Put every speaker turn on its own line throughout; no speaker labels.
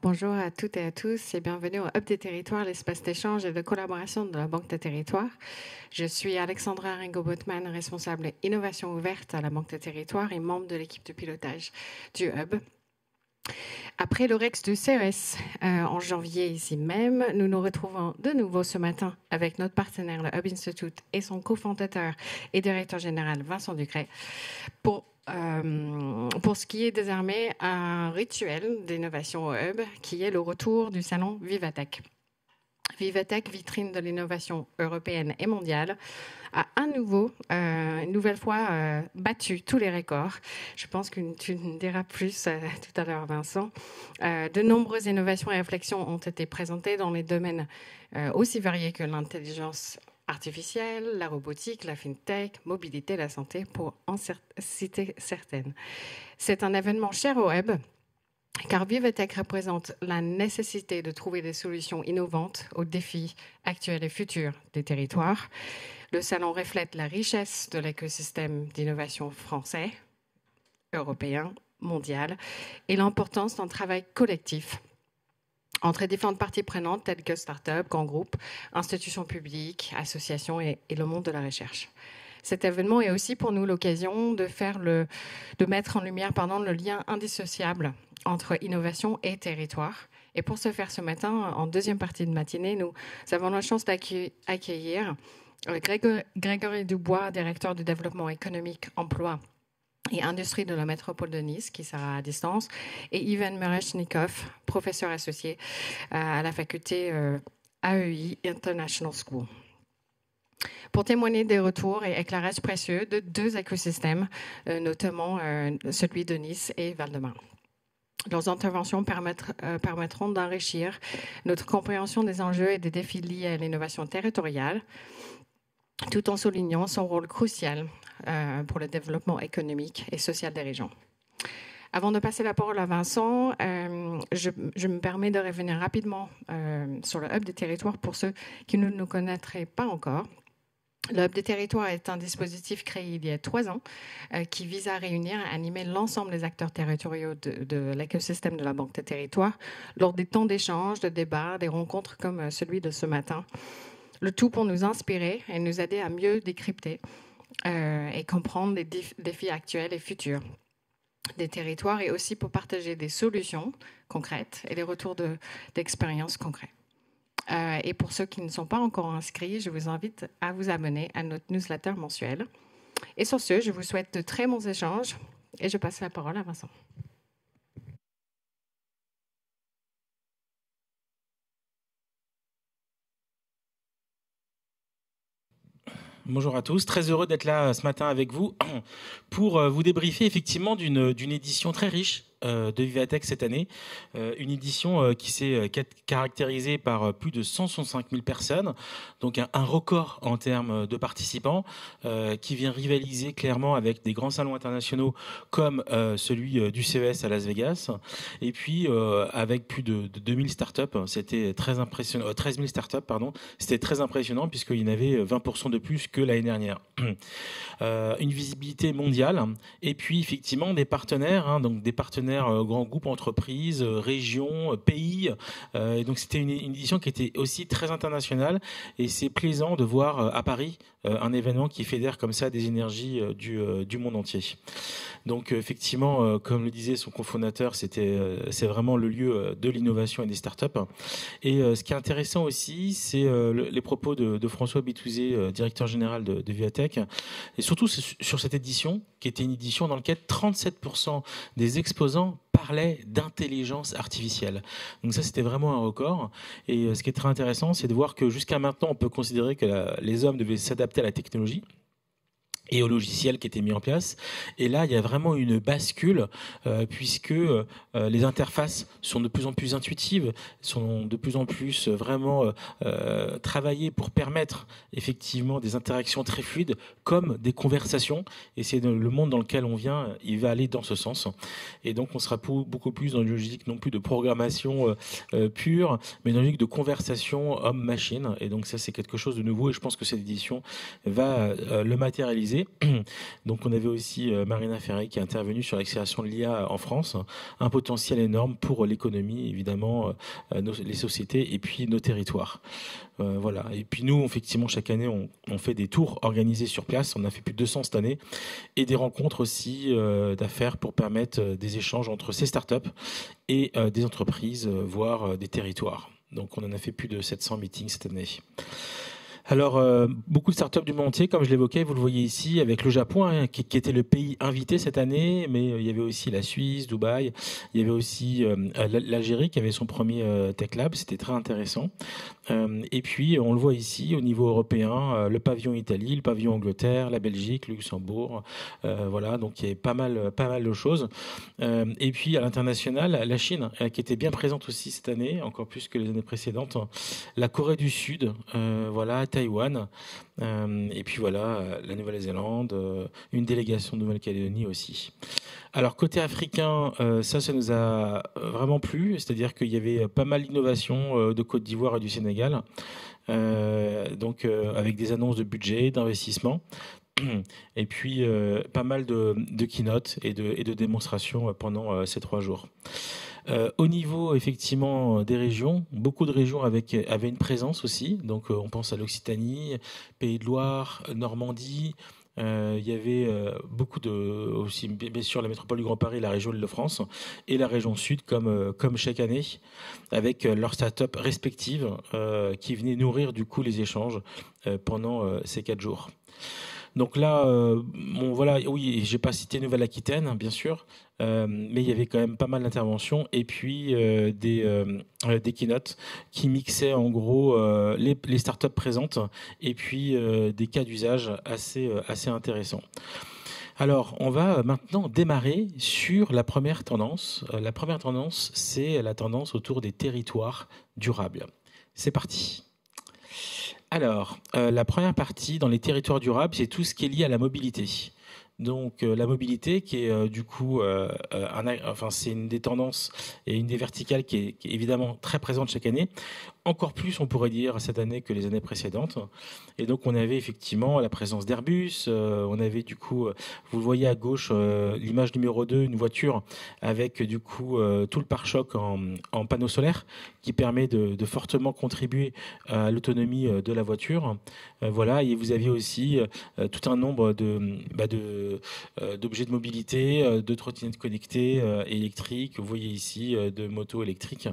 Bonjour à toutes et à tous et bienvenue au Hub des Territoires, l'espace d'échange et de collaboration de la Banque des Territoires. Je suis Alexandra Ringo-Botman, responsable innovation ouverte à la Banque des Territoires et membre de l'équipe de pilotage du Hub. Après le Rex du CES en janvier ici même, nous nous retrouvons de nouveau ce matin avec notre partenaire, le Hub Institute, et son cofondateur et directeur général, Vincent Ducret, pour ce qui est désormais un rituel d'innovation au Hub, qui est le retour du salon Vivatech. Vivatech, vitrine de l'innovation européenne et mondiale, a une nouvelle fois battu tous les records. Je pense que tu nous diras plus tout à l'heure, Vincent. De nombreuses innovations et réflexions ont été présentées dans les domaines aussi variés que l'intelligence artificielle, la robotique, la fintech, mobilité, la santé, pour en citer certaines. C'est un événement cher au Web, car Vivatech représente la nécessité de trouver des solutions innovantes aux défis actuels et futurs des territoires. Le salon reflète la richesse de l'écosystème d'innovation français, européen, mondial, et l'importance d'un travail collectif entre différentes parties prenantes telles que start-up, grands groupes, institutions publiques, associations et le monde de la recherche. Cet événement est aussi pour nous l'occasion de mettre en lumière le lien indissociable entre innovation et territoire. Et pour ce faire ce matin, en deuxième partie de matinée, nous avons la chance d'accueillir Grégory Dubois, directeur du développement économique, emploi et industrie de la métropole de Nice, qui sera à distance, et Ivan Mereshnikov, professeur associé à la faculté AEI International School, pour témoigner des retours et éclairages précieux de deux écosystèmes, notamment celui de Nice et Val-de-Marne. Leurs interventions permettront d'enrichir notre compréhension des enjeux et des défis liés à l'innovation territoriale, tout en soulignant son rôle crucial pour le développement économique et social des régions. Avant de passer la parole à Vincent, je me permets de revenir rapidement sur le Hub des territoires pour ceux qui ne nous connaîtraient pas encore. Le Hub des territoires est un dispositif créé il y a 3 ans qui vise à réunir et animer l'ensemble des acteurs territoriaux de l'écosystème de la Banque des territoires lors des temps d'échange, de débats, des rencontres comme celui de ce matin. Le tout pour nous inspirer et nous aider à mieux décrypter et comprendre les défis actuels et futurs des territoires, et aussi pour partager des solutions concrètes et les retours d'expériences concrètes. Et pour ceux qui ne sont pas encore inscrits, je vous invite à vous abonner à notre newsletter mensuel. Et sur ce, je vous souhaite de très bons échanges et je passe la parole à Vincent.
Bonjour à tous, très heureux d'être là ce matin avec vous pour vous débriefer effectivement d'une édition très riche de Vivatech cette année, une édition qui s'est caractérisée par plus de 165 000 personnes, donc un record en termes de participants, qui vient rivaliser clairement avec des grands salons internationaux comme celui du CES à Las Vegas, et puis avec plus de 2000 startups, c'était très impressionnant, 13 000 startups, pardon, c'était très impressionnant puisqu'il y en avait 20% de plus que l'année dernière. Une visibilité mondiale, et puis effectivement des partenaires, donc des partenaires grands groupes, entreprises, régions, pays. Et donc c'était une édition qui était aussi très internationale, et c'est plaisant de voir à Paris un événement qui fédère comme ça des énergies du monde entier. Donc effectivement, comme le disait son cofondateur, c'est vraiment le lieu de l'innovation et des startups. Et ce qui est intéressant aussi, c'est les propos de François Bitouzé, directeur général de Vivatech, et surtout sur cette édition, qui était une édition dans laquelle 37% des exposants parlaient d'intelligence artificielle. Donc ça, c'était vraiment un record. Et ce qui est très intéressant, c'est de voir que jusqu'à maintenant, on peut considérer que les hommes devaient s'adapter à la technologie et aux logiciels qui étaient mis en place. Et là, il y a vraiment une bascule, puisque les interfaces sont de plus en plus intuitives, sont de plus en plus vraiment travaillées pour permettre effectivement des interactions très fluides, comme des conversations. Et c'est le monde dans lequel on vient, il va aller dans ce sens. Et donc, on sera beaucoup plus dans une logique non plus de programmation pure, mais dans une logique de conversation homme-machine. Et donc ça, c'est quelque chose de nouveau, et je pense que cette édition va le matérialiser. mobilité. Donc on avait aussi Marina Ferré qui est intervenue sur l'accélération de l'IA en France, un potentiel énorme pour l'économie, évidemment, les sociétés et puis nos territoires. Voilà. Et puis nous, effectivement, chaque année, on fait des tours organisés sur place. On a fait plus de 200 cette année et des rencontres aussi d'affaires pour permettre des échanges entre ces startups et des entreprises, voire des territoires. Donc on en a fait plus de 700 meetings cette année. Alors, beaucoup de startups du monde entier, comme je l'évoquais, vous le voyez ici, avec le Japon, hein, qui était le pays invité cette année, mais il y avait aussi la Suisse, Dubaï, il y avait aussi l'Algérie qui avait son premier Tech Lab, c'était très intéressant. Et puis, on le voit ici, au niveau européen, le pavillon Italie, le pavillon Angleterre, la Belgique, le Luxembourg, voilà, donc il y avait pas mal de choses. Et puis, à l'international, la Chine, qui était bien présente aussi cette année, encore plus que les années précédentes, la Corée du Sud, voilà, Taïwan, et puis voilà, la Nouvelle-Zélande, une délégation de Nouvelle-Calédonie aussi. Alors côté africain, ça nous a vraiment plu, c'est-à-dire qu'il y avait pas mal d'innovations de Côte d'Ivoire et du Sénégal, donc avec des annonces de budget, d'investissement, et puis pas mal de keynotes et de démonstrations pendant ces 3 jours. Au niveau effectivement des régions, beaucoup de régions avaient une présence aussi. Donc on pense à l'Occitanie, Pays de Loire, Normandie. Il y avait beaucoup aussi bien sûr la métropole du Grand Paris, la région Île-de-France et la région Sud comme chaque année, avec leurs startups respectives qui venaient nourrir du coup les échanges pendant ces 4 jours. Donc là, voilà, oui, j'ai pas cité Nouvelle-Aquitaine, hein, bien sûr, mais il y avait quand même pas mal d'interventions et puis des keynotes qui mixaient en gros les startups présentes et puis des cas d'usage assez intéressants. Alors, on va maintenant démarrer sur la première tendance. La première tendance, c'est la tendance autour des territoires durables. C'est parti. Alors, la première partie dans les territoires durables, c'est tout ce qui est lié à la mobilité. Donc la mobilité qui est du coup, c'est une des tendances et une des verticales qui est évidemment très présente chaque année. Encore plus, on pourrait dire, cette année que les années précédentes. Et donc, on avait effectivement la présence d'Airbus. On avait du coup, vous le voyez à gauche, l'image numéro 2, une voiture avec du coup tout le pare-choc en panneaux solaires qui permet de fortement contribuer à l'autonomie de la voiture. Voilà, et vous aviez aussi tout un nombre d'objets de mobilité, de trottinettes connectées électriques. Vous voyez ici de motos électriques.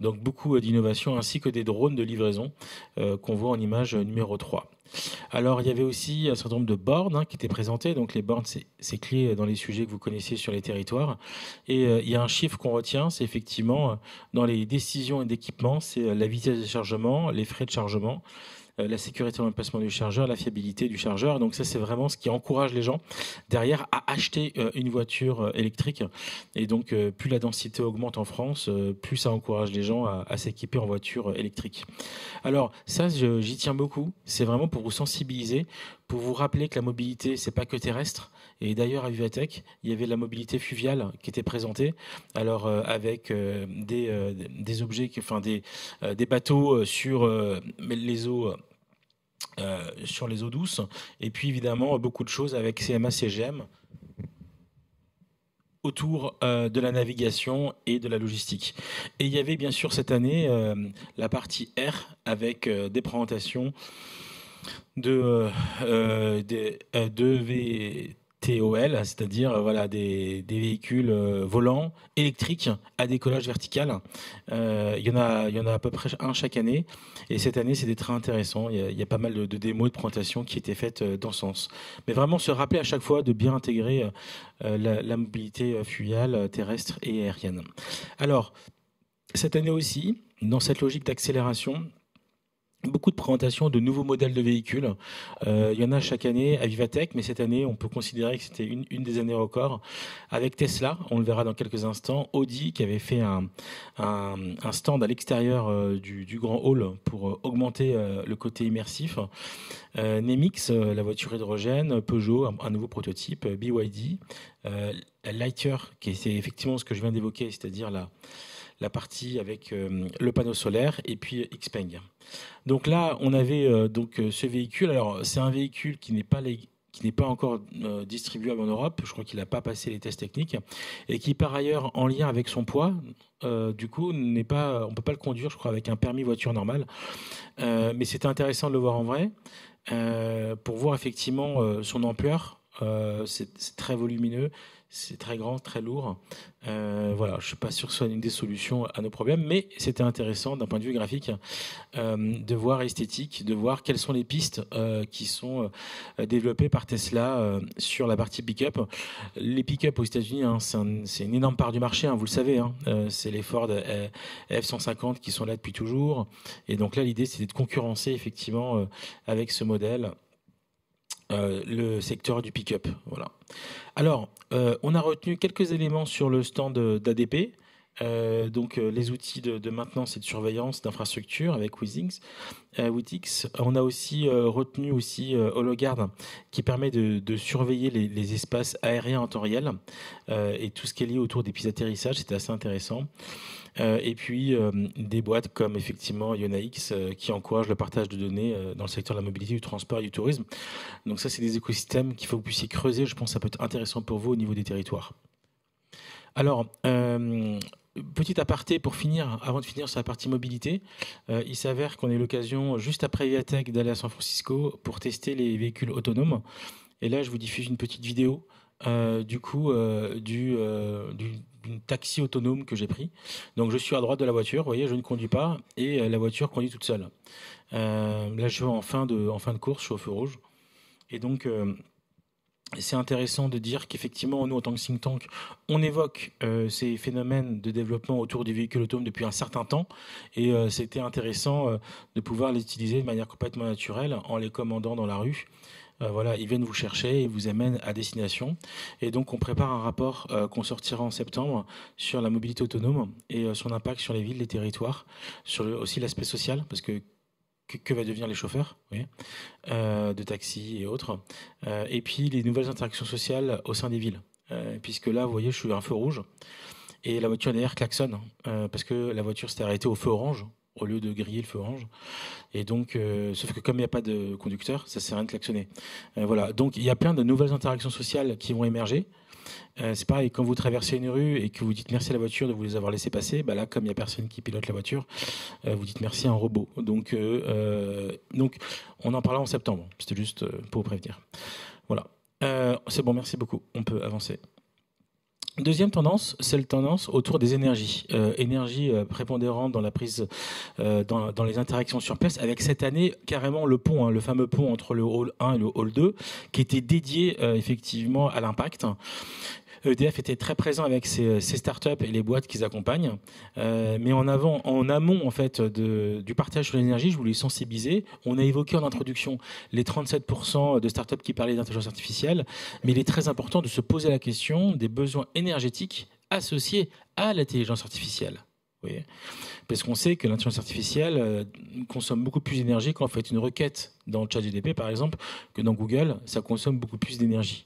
Donc, beaucoup d'innovations ainsi que des drones de livraison qu'on voit en image numéro 3. Alors, il y avait aussi un certain nombre de bornes qui étaient présentées. Donc, les bornes, c'est clé dans les sujets que vous connaissez sur les territoires. Et il y a un chiffre qu'on retient, c'est effectivement, dans les décisions et d'équipement, c'est la vitesse de chargement, les frais de chargement, la sécurité dans le placement du chargeur, la fiabilité du chargeur. Donc ça, c'est vraiment ce qui encourage les gens derrière à acheter une voiture électrique. Et donc, plus la densité augmente en France, plus ça encourage les gens à s'équiper en voiture électrique. Alors ça, j'y tiens beaucoup. C'est vraiment pour vous sensibiliser, pour vous rappeler que la mobilité, c'est pas que terrestre. Et d'ailleurs, à Vivatech, il y avait la mobilité fluviale qui était présentée. Alors, avec des objets, des bateaux sur les eaux. Sur les eaux douces, et puis évidemment beaucoup de choses avec CMA CGM autour de la navigation et de la logistique. Et il y avait bien sûr cette année la partie air avec des présentations de VTOL, c'est-à-dire voilà, des véhicules volants électriques à décollage vertical. Il y en a à peu près un chaque année. Et cette année, c'était très intéressant. Il y a pas mal de démos, de présentations qui étaient faites dans ce sens. Mais vraiment se rappeler à chaque fois de bien intégrer la mobilité fluviale, terrestre et aérienne. Alors, cette année aussi, dans cette logique d'accélération, beaucoup de présentations de nouveaux modèles de véhicules. Il y en a chaque année à Vivatech, mais cette année, on peut considérer que c'était une des années records. Avec Tesla, on le verra dans quelques instants, Audi qui avait fait un stand à l'extérieur du grand hall pour augmenter le côté immersif. Nemix, la voiture hydrogène, Peugeot, un nouveau prototype, BYD, Lightyear, qui est effectivement ce que je viens d'évoquer, c'est-à-dire la partie avec le panneau solaire, et puis Xpeng. Donc là, on avait ce véhicule. Alors, c'est un véhicule qui n'est pas qui n'est pas encore distribuable en Europe. Je crois qu'il n'a pas passé les tests techniques et qui, par ailleurs, en lien avec son poids, du coup, on ne peut pas le conduire, je crois, avec un permis voiture normal. Mais c'était intéressant de le voir en vrai pour voir effectivement son ampleur. C'est très volumineux. C'est très grand, très lourd. Voilà, je ne suis pas sûr que ce soit une des solutions à nos problèmes, mais c'était intéressant d'un point de vue graphique, de voir esthétique, de voir quelles sont les pistes qui sont développées par Tesla sur la partie pick-up. Les pick-up aux États-Unis, hein, c'est une énorme part du marché, hein, vous le savez. Hein, c'est les Ford F-150 qui sont là depuis toujours. Et donc là, l'idée, c'était de concurrencer effectivement avec ce modèle. Le secteur du pick-up. Voilà. Alors, on a retenu quelques éléments sur le stand d'ADP. Donc, les outils de maintenance et de surveillance d'infrastructure avec Withings. On a aussi retenu HoloGuard qui permet de surveiller les espaces aériens en temps réel et tout ce qui est lié autour des pistes d'atterrissage. C'était assez intéressant. Et puis des boîtes comme effectivement IONAX qui encouragent le partage de données dans le secteur de la mobilité, du transport et du tourisme. Donc ça, c'est des écosystèmes qu'il faut que vous puissiez creuser. Je pense que ça peut être intéressant pour vous au niveau des territoires. Alors, petit aparté pour finir, avant de finir sur la partie mobilité, il s'avère qu'on a eu l'occasion, juste après Vivatech, d'aller à San Francisco pour tester les véhicules autonomes. Et là, je vous diffuse une petite vidéo du taxi autonome que j'ai pris. Donc je suis à droite de la voiture, vous voyez, je ne conduis pas et la voiture conduit toute seule. Là, je suis en fin de course, je suis au feu rouge. Et donc, c'est intéressant de dire qu'effectivement, nous, en tant que think tank, on évoque ces phénomènes de développement autour du véhicule autonome depuis un certain temps. Et c'était intéressant de pouvoir les utiliser de manière complètement naturelle en les commandant dans la rue. Voilà, ils viennent vous chercher et vous amènent à destination. Et donc, on prépare un rapport qu'on sortira en septembre sur la mobilité autonome et son impact sur les villes, les territoires, sur aussi l'aspect social, parce que va devenir les chauffeurs, oui, de taxi et autres. Et puis, les nouvelles interactions sociales au sein des villes. Puisque là, vous voyez, je suis à un feu rouge et la voiture derrière klaxonne parce que la voiture s'est arrêtée au feu orange au lieu de griller le feu orange. Et donc, sauf que comme il n'y a pas de conducteur, ça ne sert à rien de klaxonner. Voilà. Donc, il y a plein de nouvelles interactions sociales qui vont émerger. C'est pareil, quand vous traversez une rue et que vous dites merci à la voiture de vous les avoir laissés passer, bah là, comme il n'y a personne qui pilote la voiture, vous dites merci à un robot. Donc on en parlera en septembre. C'était juste pour vous prévenir. Voilà. C'est bon, merci beaucoup. On peut avancer. Deuxième tendance, c'est la tendance autour des énergies. Énergie prépondérante dans la prise, dans les interactions sur place, avec cette année carrément le pont, hein, le fameux pont entre le hall 1 et le hall 2, qui était dédié effectivement à l'impact. EDF était très présent avec ses startups et les boîtes qu'ils accompagnent. Mais en amont en fait, du partage sur l'énergie, je voulais sensibiliser. On a évoqué en introduction les 37% de startups qui parlaient d'intelligence artificielle, mais il est très important de se poser la question des besoins énergétiques associés à l'intelligence artificielle. Vous voyez ? Parce qu'on sait que l'intelligence artificielle consomme beaucoup plus d'énergie quand on fait une requête dans le ChatGPT, par exemple, que dans Google, ça consomme beaucoup plus d'énergie.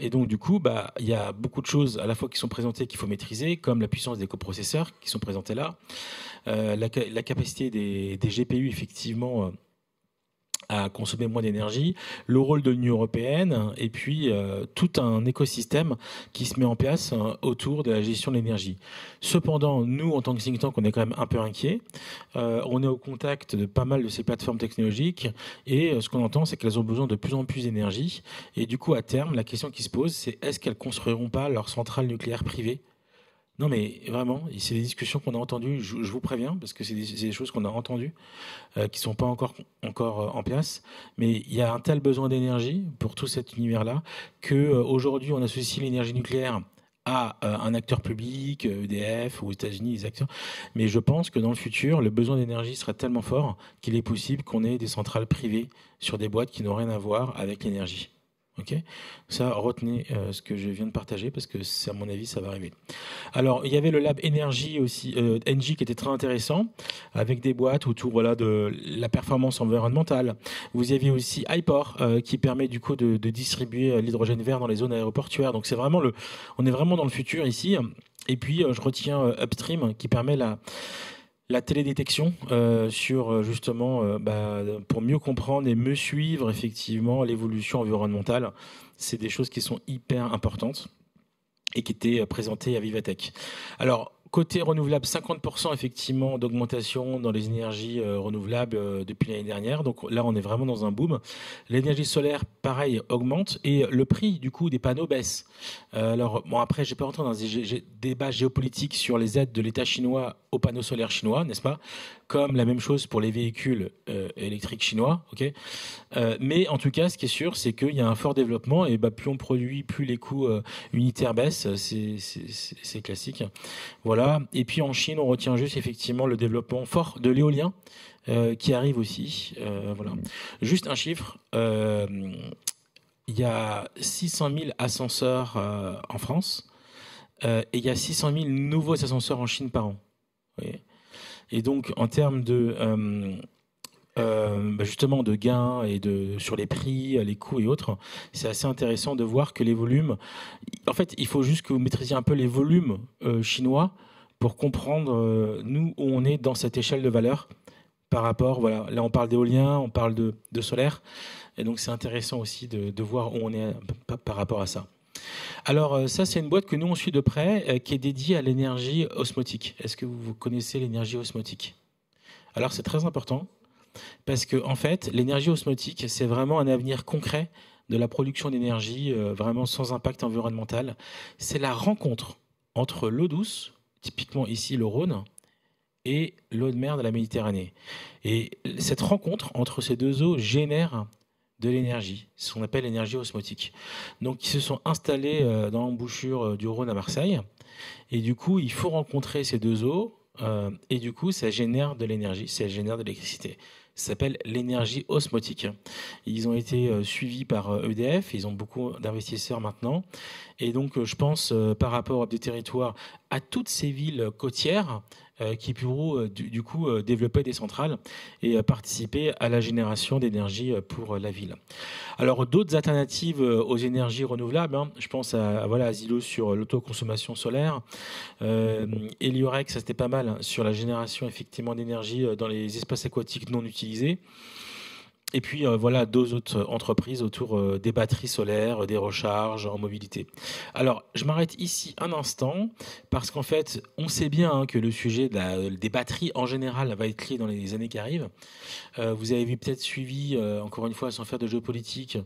Et donc, du coup, il y a beaucoup de choses à la fois qui sont présentées qu'il faut maîtriser, comme la puissance des coprocesseurs qui sont présentés là, la capacité des GPU, effectivement, à consommer moins d'énergie, le rôle de l'Union européenne et puis tout un écosystème qui se met en place autour de la gestion de l'énergie. Cependant, nous, en tant que think tank, on est quand même un peu inquiets. On est au contact de pas mal de ces plateformes technologiques et ce qu'on entend, c'est qu'elles ont besoin de plus en plus d'énergie. Et du coup, à terme, la question qui se pose, c'est est-ce qu'elles construiront pas leur centrale nucléaire privée ? Non, mais vraiment, c'est des discussions qu'on a entendues, je vous préviens, parce que c'est des choses qu'on a entendues, qui ne sont pas encore en place. Mais il y a un tel besoin d'énergie pour tout cet univers-là qu'aujourd'hui, on associe l'énergie nucléaire à un acteur public, EDF ou aux États-Unis, les acteurs. Mais je pense que dans le futur, le besoin d'énergie sera tellement fort qu'il est possible qu'on ait des centrales privées sur des boîtes qui n'ont rien à voir avec l'énergie. Okay, ça, retenez ce que je viens de partager parce que, à mon avis, ça va arriver. Alors, il y avait le lab énergie aussi, Engie, qui était très intéressant, avec des boîtes autour de la performance environnementale. Vous aviez aussi HyPort, qui permet du coup de distribuer l'hydrogène vert dans les zones aéroportuaires. Donc, on est vraiment dans le futur ici. Et puis, je retiens Upstream, qui permet La télédétection sur justement pour mieux comprendre et mieux suivre effectivement l'évolution environnementale, c'est des choses qui sont hyper importantes et qui étaient présentées à Vivatech. Alors côté renouvelable, 50% effectivement d'augmentation dans les énergies renouvelables depuis l'année dernière. Donc là, on est vraiment dans un boom. L'énergie solaire, pareil, augmente et le prix du coup des panneaux baisse. Alors bon, après, je vais pas rentrer dans des débats géopolitiques sur les aides de l'État chinois aux panneaux solaires chinois, n'est-ce pas? Comme la même chose pour les véhicules électriques chinois, ok. Mais en tout cas, ce qui est sûr, c'est qu'il y a un fort développement et plus on produit, plus les coûts unitaires baissent. C'est classique. Voilà. Et puis en Chine, on retient juste effectivement le développement fort de l'éolien qui arrive aussi. Voilà. Juste un chiffre. Il y a 600 000 ascenseurs en France et il y a 600 000 nouveaux ascenseurs en Chine par an. Oui. Et donc, en termes de justement de gains et sur les prix, les coûts et autres, c'est assez intéressant de voir que les volumes. En fait, il faut juste que vous maîtrisiez un peu les volumes chinois pour comprendre nous où on est dans cette échelle de valeur par rapport. Voilà, là on parle d'éolien, on parle de solaire, et donc c'est intéressant aussi de voir où on est par rapport à ça. Alors ça, c'est une boîte que nous on suit de près, qui est dédiée à l'énergie osmotique. Est-ce que vous connaissez l'énergie osmotique? Alors c'est très important. Parce que, en fait, l'énergie osmotique, c'est vraiment un avenir concret de la production d'énergie, vraiment sans impact environnemental. C'est la rencontre entre l'eau douce, typiquement ici le Rhône, et l'eau de mer de la Méditerranée. Et cette rencontre entre ces deux eaux génère de l'énergie, ce qu'on appelle l'énergie osmotique. Donc, ils se sont installés dans l'embouchure du Rhône à Marseille. Et du coup, il faut rencontrer ces deux eaux. Et du coup, ça génère de l'énergie, ça génère de l'électricité. Ça s'appelle l'énergie osmotique. Ils ont été suivis par EDF, ils ont beaucoup d'investisseurs maintenant. Et donc, je pense, par rapport à des territoires, à toutes ces villes côtières qui pourront du coup développer des centrales et participer à la génération d'énergie pour la ville. Alors, d'autres alternatives aux énergies renouvelables, hein, je pense à Zilo sur l'autoconsommation solaire. Heliorex, ça c'était pas mal hein, sur la génération effectivement d'énergie dans les espaces aquatiques non utilisés. Et puis voilà deux autres entreprises autour des batteries solaires, des recharges en mobilité. Alors je m'arrête ici un instant parce qu'en fait on sait bien hein, que le sujet des batteries en général va être clé dans les années qui arrivent. Vous avez peut-être suivi, encore une fois sans faire de géopolitique,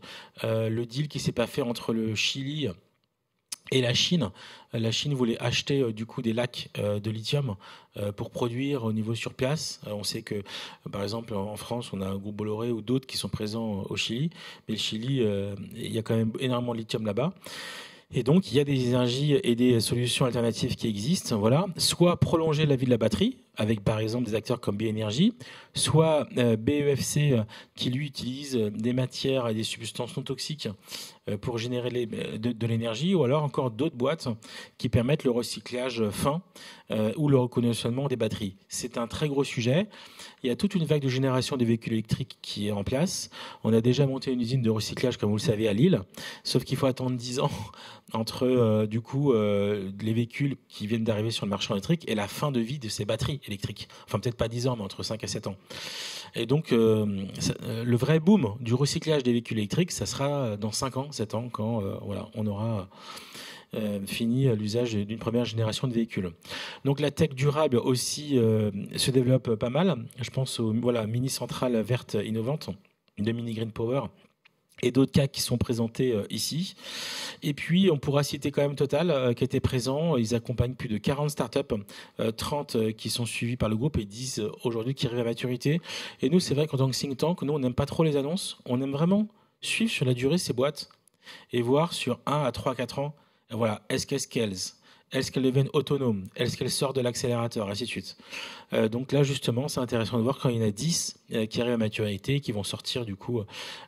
le deal qui s'est pas fait entre le Chili et la Chine. La Chine voulait acheter du coup des lacs de lithium pour produire au niveau sur place. On sait que, par exemple, en France, on a un groupe Bolloré ou d'autres qui sont présents au Chili. Mais le Chili, il y a quand même énormément de lithium là-bas. Et donc, il y a des énergies et des solutions alternatives qui existent. Voilà. Soit prolonger la vie de la batterie, avec par exemple des acteurs comme BEnergy, soit BEFC qui lui utilise des matières et des substances non toxiques pour générer de l'énergie, ou alors encore d'autres boîtes qui permettent le recyclage fin ou le reconditionnement des batteries. C'est un très gros sujet. Il y a toute une vague de génération des véhicules électriques qui est en place. On a déjà monté une usine de recyclage, comme vous le savez, à Lille, sauf qu'il faut attendre 10 ans entre les véhicules qui viennent d'arriver sur le marché électrique et la fin de vie de ces batteries électriques. Enfin, peut-être pas 10 ans, mais entre 5 à 7 ans. Et donc, le vrai boom du recyclage des véhicules électriques, ça sera dans 5 ans, 7 ans, quand on aura fini l'usage d'une première génération de véhicules. Donc la tech durable aussi se développe pas mal. Je pense aux mini-centrales vertes innovantes de Mini Green Power et d'autres cas qui sont présentés ici. Et puis, on pourra citer quand même Total, qui était présent. Ils accompagnent plus de 40 startups, 30 qui sont suivis par le groupe et 10 aujourd'hui qui arrivent à maturité. Et nous, c'est vrai qu'en tant que think tank, nous, on n'aime pas trop les annonces. On aime vraiment suivre sur la durée ces boîtes et voir sur 1 à 3 à 4 ans, voilà, est-ce qu'elles scalent ? Est-ce qu'elles deviennent autonomes? Est-ce qu'elles sortent de l'accélérateur? Ainsi de suite. Donc là, justement, c'est intéressant de voir quand il y en a 10 qui arrivent à maturité et qui vont sortir du coup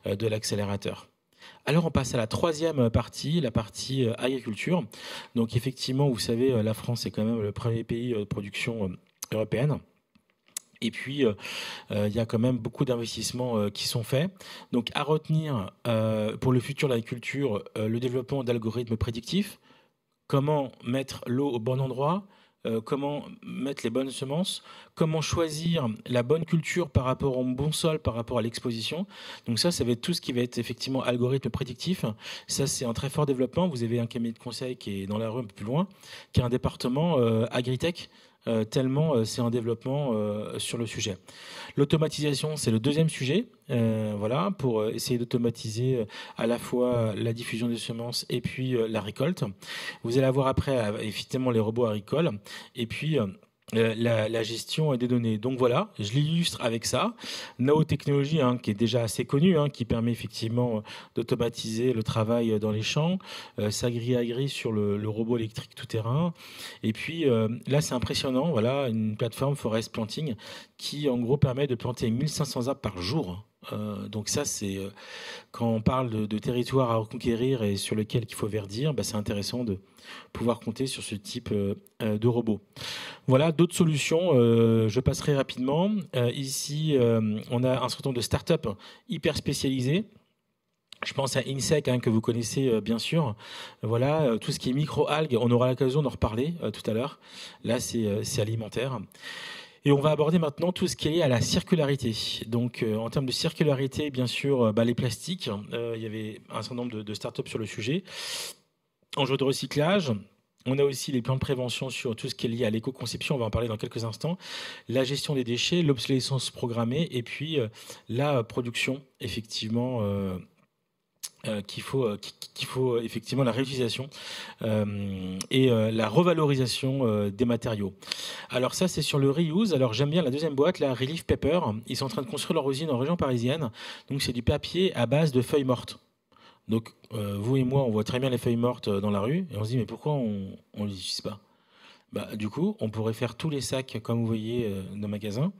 de l'accélérateur. Alors, on passe à la troisième partie, la partie agriculture. Donc, effectivement, vous savez, la France est quand même le premier pays de production européenne. Et puis, il y a quand même beaucoup d'investissements qui sont faits. Donc, à retenir pour le futur de l'agriculture, le développement d'algorithmes prédictifs. Comment mettre l'eau au bon endroit, comment mettre les bonnes semences, comment choisir la bonne culture par rapport au bon sol, par rapport à l'exposition. Donc ça va être tout ce qui va être effectivement algorithme prédictif. Ça, c'est un très fort développement. Vous avez un cabinet de conseil qui est dans la rue un peu plus loin, qui a un département agritech, tellement c'est un développement sur le sujet. L'automatisation, c'est le deuxième sujet, voilà, pour essayer d'automatiser à la fois la diffusion des semences et puis la récolte. Vous allez avoir après effectivement les robots agricoles et puis la gestion des données. Donc voilà, je l'illustre avec ça. Nao Technologies, qui est déjà assez connu, qui permet effectivement d'automatiser le travail dans les champs. Sagri Agri sur le robot électrique tout-terrain. Et puis là, c'est impressionnant. Voilà, une plateforme Forest Planting qui, en gros, permet de planter 1500 arbres par jour. Donc ça, c'est quand on parle de territoire à reconquérir et sur lequel il faut verdir, c'est intéressant de pouvoir compter sur ce type de robot. Voilà, d'autres solutions, je passerai rapidement. Ici, on a un certain nombre de startups hyper spécialisées. Je pense à Insec, que vous connaissez bien sûr. Voilà, tout ce qui est micro-algues, on aura l'occasion d'en reparler tout à l'heure. Là, c'est alimentaire. Et on va aborder maintenant tout ce qui est lié à la circularité. Donc, en termes de circularité, bien sûr, les plastiques. Il y avait un certain nombre de startups sur le sujet. Enjeux de recyclage. On a aussi les plans de prévention sur tout ce qui est lié à l'éco-conception. On va en parler dans quelques instants. La gestion des déchets, l'obsolescence programmée et puis la production, effectivement. Qu'il faut effectivement la réutilisation et la revalorisation des matériaux. Alors ça, c'est sur le reuse. Alors j'aime bien la deuxième boîte, la Relief Paper. Ils sont en train de construire leur usine en région parisienne. Donc c'est du papier à base de feuilles mortes. Donc vous et moi, on voit très bien les feuilles mortes dans la rue et on se dit mais pourquoi on ne les utilise pas ? Du coup, on pourrait faire tous les sacs, comme vous voyez, dans magasin.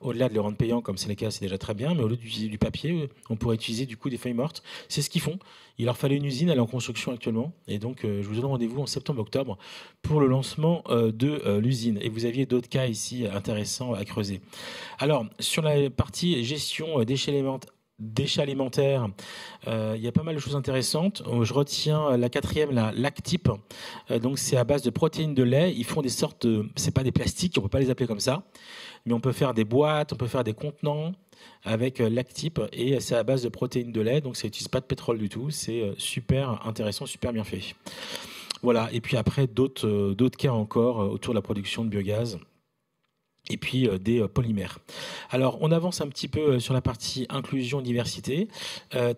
Au-delà de les rendre payants, comme c'est le cas, c'est déjà très bien. Mais au lieu d'utiliser du papier, on pourrait utiliser du coup des feuilles mortes. C'est ce qu'ils font. Il leur fallait une usine, elle est en construction actuellement. Et donc, je vous donne rendez-vous en septembre-octobre pour le lancement de l'usine. Et vous aviez d'autres cas ici intéressants à creuser. Alors, sur la partie gestion déchets alimentaires, il y a pas mal de choses intéressantes. Je retiens la quatrième, la Lactip. Donc c'est à base de protéines de lait. Ils font des sortes c'est pas des plastiques, on peut pas les appeler comme ça, mais on peut faire des boîtes, on peut faire des contenants avec Lactip et c'est à base de protéines de lait. Donc ça n'utilise pas de pétrole du tout. C'est super intéressant, super bien fait. Voilà. Et puis après d'autres cas encore autour de la production de biogaz. Et puis des polymères. Alors, on avance un petit peu sur la partie inclusion, diversité.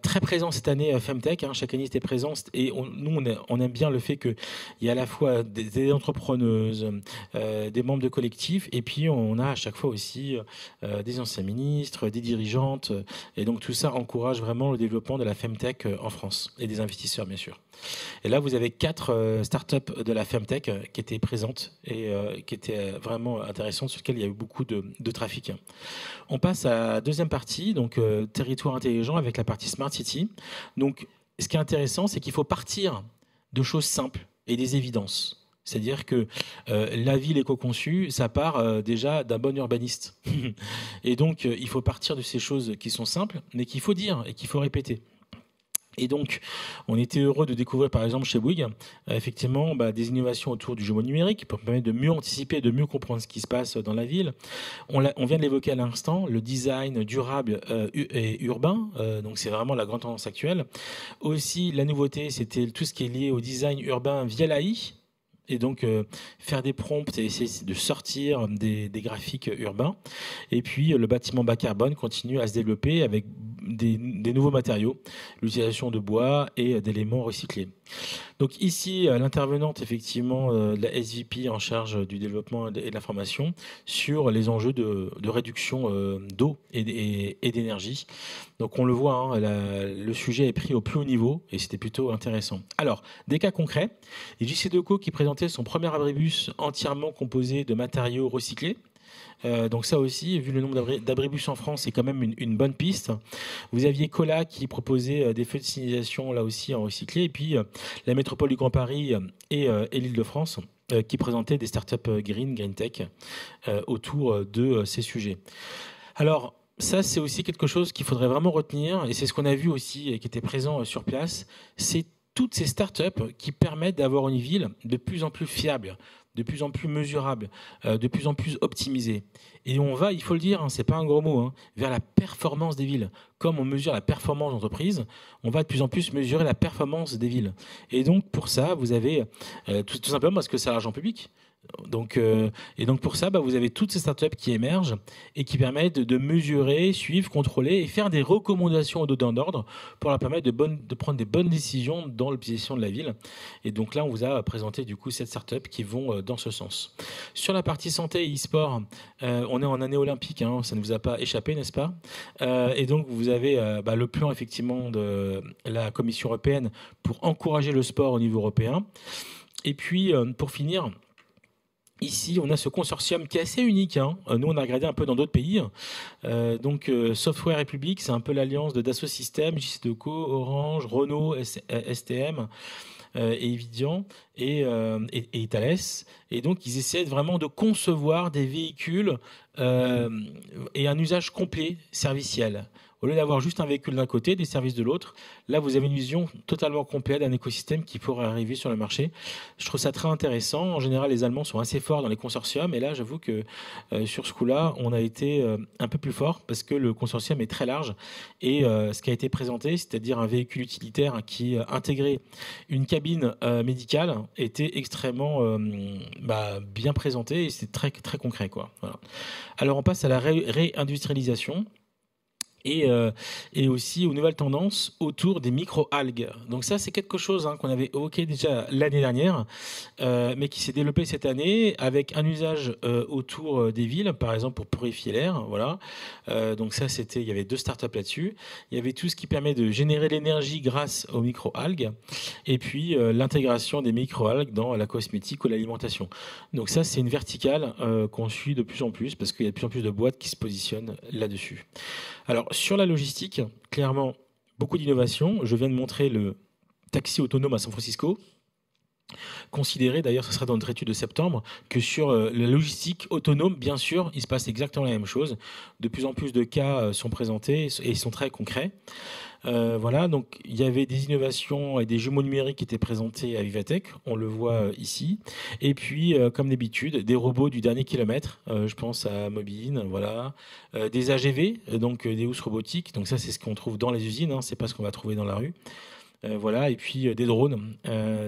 Très présent cette année, Femtech. Chaque année, c'était présent. Et nous, on aime bien le fait qu'il y a à la fois des entrepreneuses, des membres de collectifs, et puis on a à chaque fois aussi des anciens ministres, des dirigeantes. Et donc, tout ça encourage vraiment le développement de la Femtech en France, et des investisseurs, bien sûr. Et là, vous avez 4 startups de la Femtech qui étaient présentes et qui étaient vraiment intéressantes, sur lesquelles il y a eu beaucoup de trafic. On passe à la deuxième partie, donc territoire intelligent avec la partie Smart City. Donc, ce qui est intéressant, c'est qu'il faut partir de choses simples et des évidences. C'est-à-dire que la ville éco-conçue, ça part déjà d'un bon urbaniste. Et donc, il faut partir de ces choses qui sont simples, mais qu'il faut dire et qu'il faut répéter. Et donc, on était heureux de découvrir, par exemple, chez Bouygues, effectivement, des innovations autour du jumeau numérique pour permettre de mieux anticiper, de mieux comprendre ce qui se passe dans la ville. On vient de l'évoquer à l'instant, le design durable et urbain. Donc, c'est vraiment la grande tendance actuelle. Aussi, la nouveauté, c'était tout ce qui est lié au design urbain via l'AI. Et donc, faire des prompts et essayer de sortir des graphiques urbains. Et puis, le bâtiment bas carbone continue à se développer avec des nouveaux matériaux, l'utilisation de bois et d'éléments recyclés. Donc ici, l'intervenante, effectivement, de la SVP en charge du développement et de la formation sur les enjeux de réduction d'eau et d'énergie. Donc on le voit, le sujet est pris au plus haut niveau et c'était plutôt intéressant. Alors, des cas concrets. JC Deco qui présentait son premier abribus entièrement composé de matériaux recyclés. Donc ça aussi, vu le nombre d'abribus en France, c'est quand même une bonne piste. Vous aviez Cola qui proposait des feux de signalisation là aussi en recyclé, et puis la métropole du Grand Paris et l'Île-de-France qui présentaient des startups green tech autour de ces sujets. Alors ça, c'est aussi quelque chose qu'il faudrait vraiment retenir, et c'est ce qu'on a vu aussi et qui était présent sur place, c'est toutes ces startups qui permettent d'avoir une ville de plus en plus fiable, de plus en plus mesurable, de plus en plus optimisée. Et on va, il faut le dire, c'est pas un gros mot, vers la performance des villes. Comme on mesure la performance d'entreprise, on va de plus en plus mesurer la performance des villes. Et donc pour ça, vous avez tout simplement parce que c'est l'argent public. Donc pour ça, vous avez toutes ces startups qui émergent et qui permettent de mesurer, suivre, contrôler et faire des recommandations aux donneurs d'ordre pour leur permettre de prendre des bonnes décisions dans l'optimisation de la ville. Et donc là, on vous a présenté du coup 7 startups qui vont dans ce sens. Sur la partie santé et e-sport, on est en année olympique, ça ne vous a pas échappé, n'est-ce pas? Et donc vous avez le plan effectivement de la Commission européenne pour encourager le sport au niveau européen. Et puis pour finir, ici, on a ce consortium qui est assez unique. Nous, on a regardé un peu dans d'autres pays. Software République, c'est un peu l'alliance de Dassault Systèmes, JCDecaux, Orange, Renault, STM, et Evidian et Thales. Et donc, ils essaient vraiment de concevoir des véhicules et un usage complet serviciel. Au lieu d'avoir juste un véhicule d'un côté, des services de l'autre, là, vous avez une vision totalement complète d'un écosystème qui pourrait arriver sur le marché. Je trouve ça très intéressant. En général, les Allemands sont assez forts dans les consortiums. Et là, j'avoue que sur ce coup-là, on a été un peu plus fort parce que le consortium est très large. Et ce qui a été présenté, c'est-à-dire un véhicule utilitaire qui intégrait une cabine médicale, était extrêmement bien présenté et c'est très, très concret, quoi. Voilà. Alors, on passe à la réindustrialisation. Et aussi aux nouvelles tendances autour des micro-algues. Donc ça, c'est quelque chose qu'on avait évoqué déjà l'année dernière, mais qui s'est développé cette année avec un usage autour des villes, par exemple pour purifier l'air. Voilà. Donc ça, il y avait 2 startups là-dessus. Il y avait tout ce qui permet de générer l'énergie grâce aux micro-algues, et puis l'intégration des micro-algues dans la cosmétique ou l'alimentation. Donc ça, c'est une verticale qu'on suit de plus en plus parce qu'il y a de plus en plus de boîtes qui se positionnent là-dessus. Alors, sur la logistique, clairement, beaucoup d'innovations. Je viens de montrer le taxi autonome à San Francisco. Considérez, d'ailleurs, ce sera dans notre étude de septembre, que sur la logistique autonome, bien sûr, il se passe exactement la même chose. De plus en plus de cas sont présentés et ils sont très concrets. Voilà, donc il y avait des innovations et des jumeaux numériques qui étaient présentés à Vivatech, on le voit ici. Et puis, comme d'habitude, des robots du dernier kilomètre, je pense à Mobine, voilà. Des AGV, donc des housses robotiques, donc ça c'est ce qu'on trouve dans les usines, c'est pas ce qu'on va trouver dans la rue. Voilà, et puis des drones,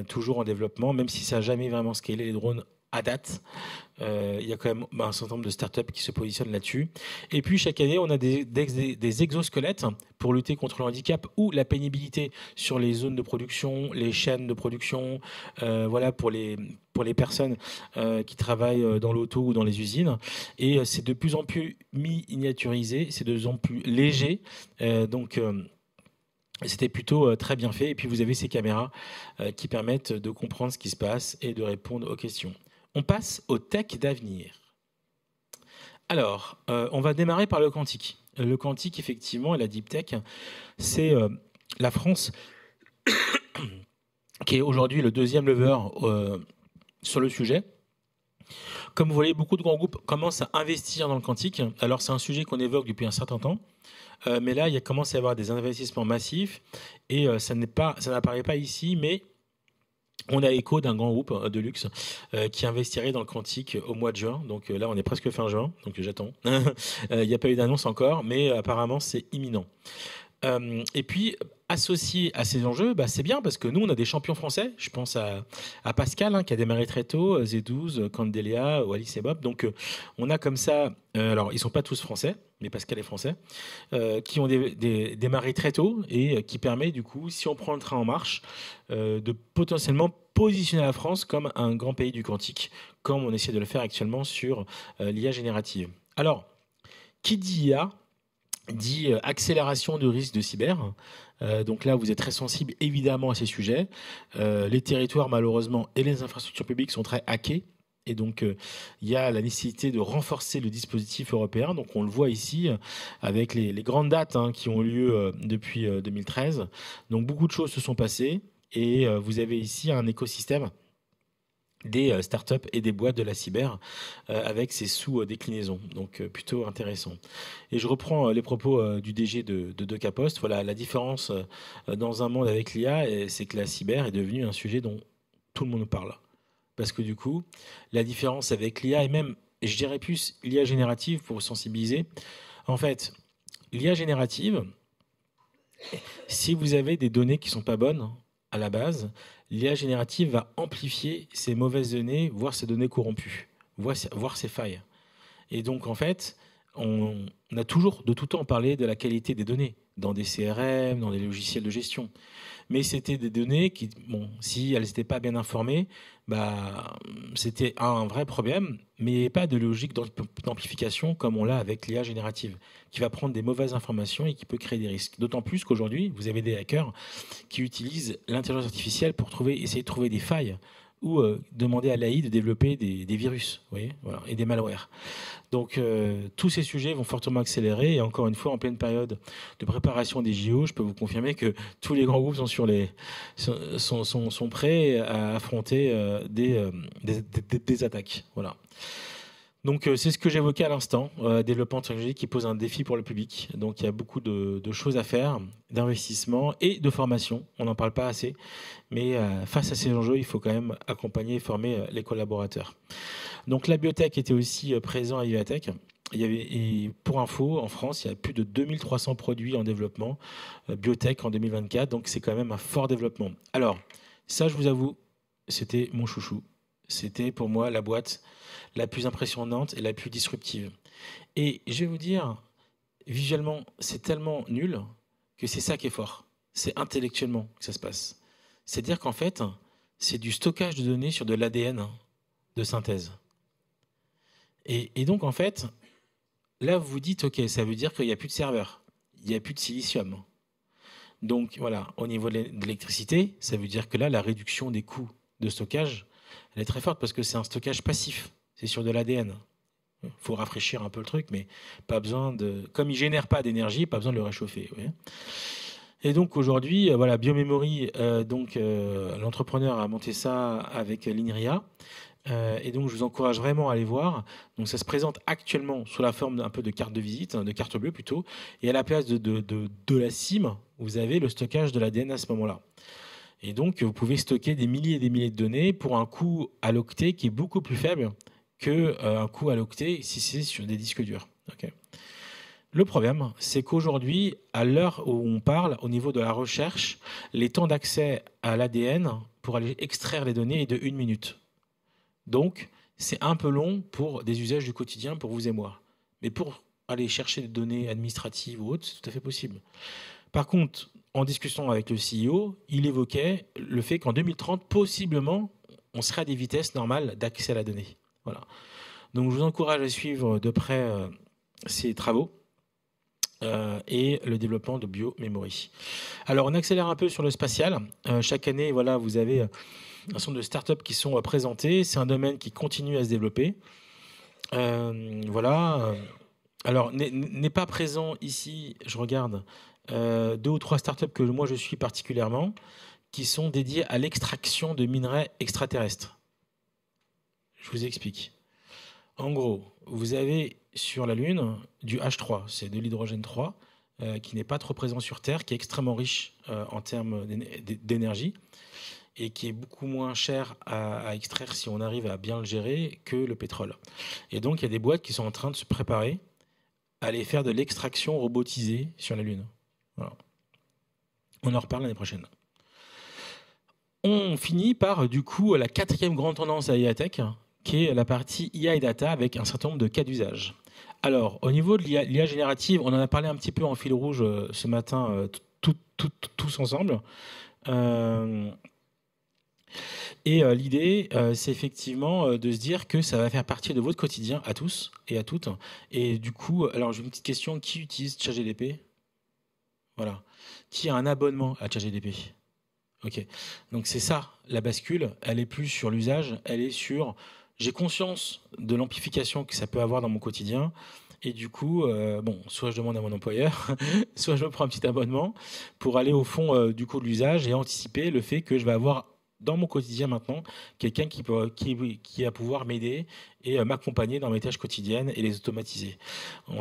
toujours en développement, même si ça n'a jamais vraiment scalé les drones à date. Il y a quand même un certain nombre de startups qui se positionnent là-dessus. Et puis chaque année, on a des exosquelettes pour lutter contre le handicap ou la pénibilité sur les zones de production, les chaînes de production, voilà, pour les personnes qui travaillent dans l'auto ou dans les usines. Et c'est de plus en plus miniaturisé, c'est de plus en plus léger. C'était plutôt très bien fait. Et puis vous avez ces caméras qui permettent de comprendre ce qui se passe et de répondre aux questions. On passe aux tech d'avenir. Alors, on va démarrer par le quantique. Le quantique, effectivement, et la deep tech, c'est la France qui est aujourd'hui le 2e lever sur le sujet. Comme vous voyez, beaucoup de grands groupes commencent à investir dans le quantique. Alors, c'est un sujet qu'on évoque depuis un certain temps. Mais là, il commence à y avoir des investissements massifs. Et ça n'apparaît pas ici, mais on a écho d'un grand groupe de luxe qui investirait dans le quantique au mois de juin. Donc là, on est presque fin juin, donc j'attends. Il n'y a pas eu d'annonce encore, mais apparemment, c'est imminent. Et puis, associé à ces enjeux, c'est bien parce que nous, on a des champions français. Je pense à Pascal, qui a démarré très tôt, Z12, Candelia, Wallis et Bob. Donc, on a comme ça, alors ils ne sont pas tous français, mais Pascal est français, qui ont démarré très tôt et qui permet, du coup, si on prend le train en marche, de potentiellement positionner la France comme un grand pays du quantique, comme on essaie de le faire actuellement sur l'IA générative. Alors, qui dit IA dit accélération de risque de cyber. Donc là, vous êtes très sensible évidemment à ces sujets. Les territoires, malheureusement, et les infrastructures publiques sont très hackés. Et donc, il y a la nécessité de renforcer le dispositif européen. Donc, on le voit ici avec les grandes dates qui ont lieu depuis 2013. Donc, beaucoup de choses se sont passées. Et vous avez ici un écosystème des startups et des boîtes de la cyber avec ces sous-déclinaisons. Donc plutôt intéressant. Et je reprends les propos du DG de DocaPost. Voilà, la différence dans un monde avec l'IA, c'est que la cyber est devenue un sujet dont tout le monde parle. Parce que du coup, la différence avec l'IA, et même, je dirais plus l'IA générative pour sensibiliser, en fait, l'IA générative, si vous avez des données qui ne sont pas bonnes à la base, l'IA générative va amplifier ces mauvaises données, voire ces données corrompues, voire ces failles. Et donc, en fait, on a toujours de tout temps parlé de la qualité des données dans des CRM, dans des logiciels de gestion. Mais c'était des données qui, bon, si elles n'étaient pas bien informées, c'était un vrai problème, mais pas de logique d'amplification comme on l'a avec l'IA générative, qui va prendre des mauvaises informations et qui peut créer des risques. D'autant plus qu'aujourd'hui, vous avez des hackers qui utilisent l'intelligence artificielle pour essayer de trouver des failles ou demander à l'AI de développer des virus, vous voyez, voilà, et des malwares. Donc tous ces sujets vont fortement accélérer et encore une fois, en pleine période de préparation des JO, je peux vous confirmer que tous les grands groupes sont prêts à affronter des attaques. Voilà. Donc c'est ce que j'évoquais à l'instant, développement technologique qui pose un défi pour le public. Donc il y a beaucoup de choses à faire, d'investissement et de formation. On n'en parle pas assez, mais face à ces enjeux, il faut quand même accompagner et former les collaborateurs. Donc la biotech était aussi présent à Vivatech. Et pour info, en France, il y a plus de 2300 produits en développement biotech en 2024, donc c'est quand même un fort développement. Alors, ça, je vous avoue, c'était mon chouchou. C'était pour moi la boîte la plus impressionnante et la plus disruptive. Et je vais vous dire, visuellement, c'est tellement nul que c'est ça qui est fort. C'est intellectuellement que ça se passe. C'est-à-dire qu'en fait, c'est du stockage de données sur de l'ADN de synthèse. Et donc, en fait, là, vous vous dites, OK, ça veut dire qu'il n'y a plus de serveurs, il n'y a plus de silicium. Donc, voilà, au niveau de l'électricité, ça veut dire que là, la réduction des coûts de stockage, elle est très forte parce que c'est un stockage passif. C'est sur de l'ADN. Il faut rafraîchir un peu le truc, mais pas besoin de... Comme il ne génère pas d'énergie, pas besoin de le réchauffer. Oui. Et donc aujourd'hui, voilà, Biomemory, l'entrepreneur a monté ça avec l'INRIA. Et donc je vous encourage vraiment à aller voir. Donc ça se présente actuellement sous la forme d'un peu de carte de visite, de carte bleue plutôt. Et à la place de la SIM, vous avez le stockage de l'ADN à ce moment-là. Et donc vous pouvez stocker des milliers et des milliers de données pour un coût à l'octet qui est beaucoup plus faible qu'un coût à l'octet si c'est sur des disques durs. Okay. Le problème, c'est qu'aujourd'hui, à l'heure où on parle, au niveau de la recherche, les temps d'accès à l'ADN pour aller extraire les données est de 1 minute. Donc, c'est un peu long pour des usages du quotidien pour vous et moi. Mais pour aller chercher des données administratives ou autres, c'est tout à fait possible. Par contre, en discussion avec le CEO, il évoquait le fait qu'en 2030, possiblement, on serait à des vitesses normales d'accès à la donnée. Voilà. Donc, je vous encourage à suivre de près ces travaux et le développement de Biomemory. Alors, on accélère un peu sur le spatial. Chaque année, voilà, vous avez un certain nombre de startups qui sont présentées. C'est un domaine qui continue à se développer. Voilà. Alors, n'est pas présent ici, je regarde, 2 ou 3 startups que moi je suis particulièrement, qui sont dédiées à l'extraction de minerais extraterrestres. Je vous explique. En gros, vous avez sur la Lune du H3, c'est de l'hydrogène 3, qui n'est pas trop présent sur Terre, qui est extrêmement riche en termes d'énergie et qui est beaucoup moins cher à extraire si on arrive à bien le gérer que le pétrole. Et donc, il y a des boîtes qui sont en train de se préparer à aller faire de l'extraction robotisée sur la Lune. Voilà. On en reparle l'année prochaine. On finit par, du coup, la 4e grande tendance à Vivatech, qui est la partie IA et data avec un certain nombre de cas d'usage. Alors, au niveau de l'IA générative, on en a parlé un petit peu en fil rouge ce matin, tous ensemble. Et l'idée, c'est effectivement de se dire que ça va faire partie de votre quotidien à tous et à toutes. Et du coup, alors j'ai une petite question, qui utilise ChatGPT ? Voilà. Qui a un abonnement à ChatGPT ? Ok. Donc c'est ça, la bascule, elle est plus sur l'usage, elle est sur... J'ai conscience de l'amplification que ça peut avoir dans mon quotidien. Et du coup, soit je demande à mon employeur, soit je me prends un petit abonnement pour aller au fond du coup de l'usage et anticiper le fait que je vais avoir dans mon quotidien maintenant quelqu'un qui va pouvoir m'aider et m'accompagner dans mes tâches quotidiennes et les automatiser.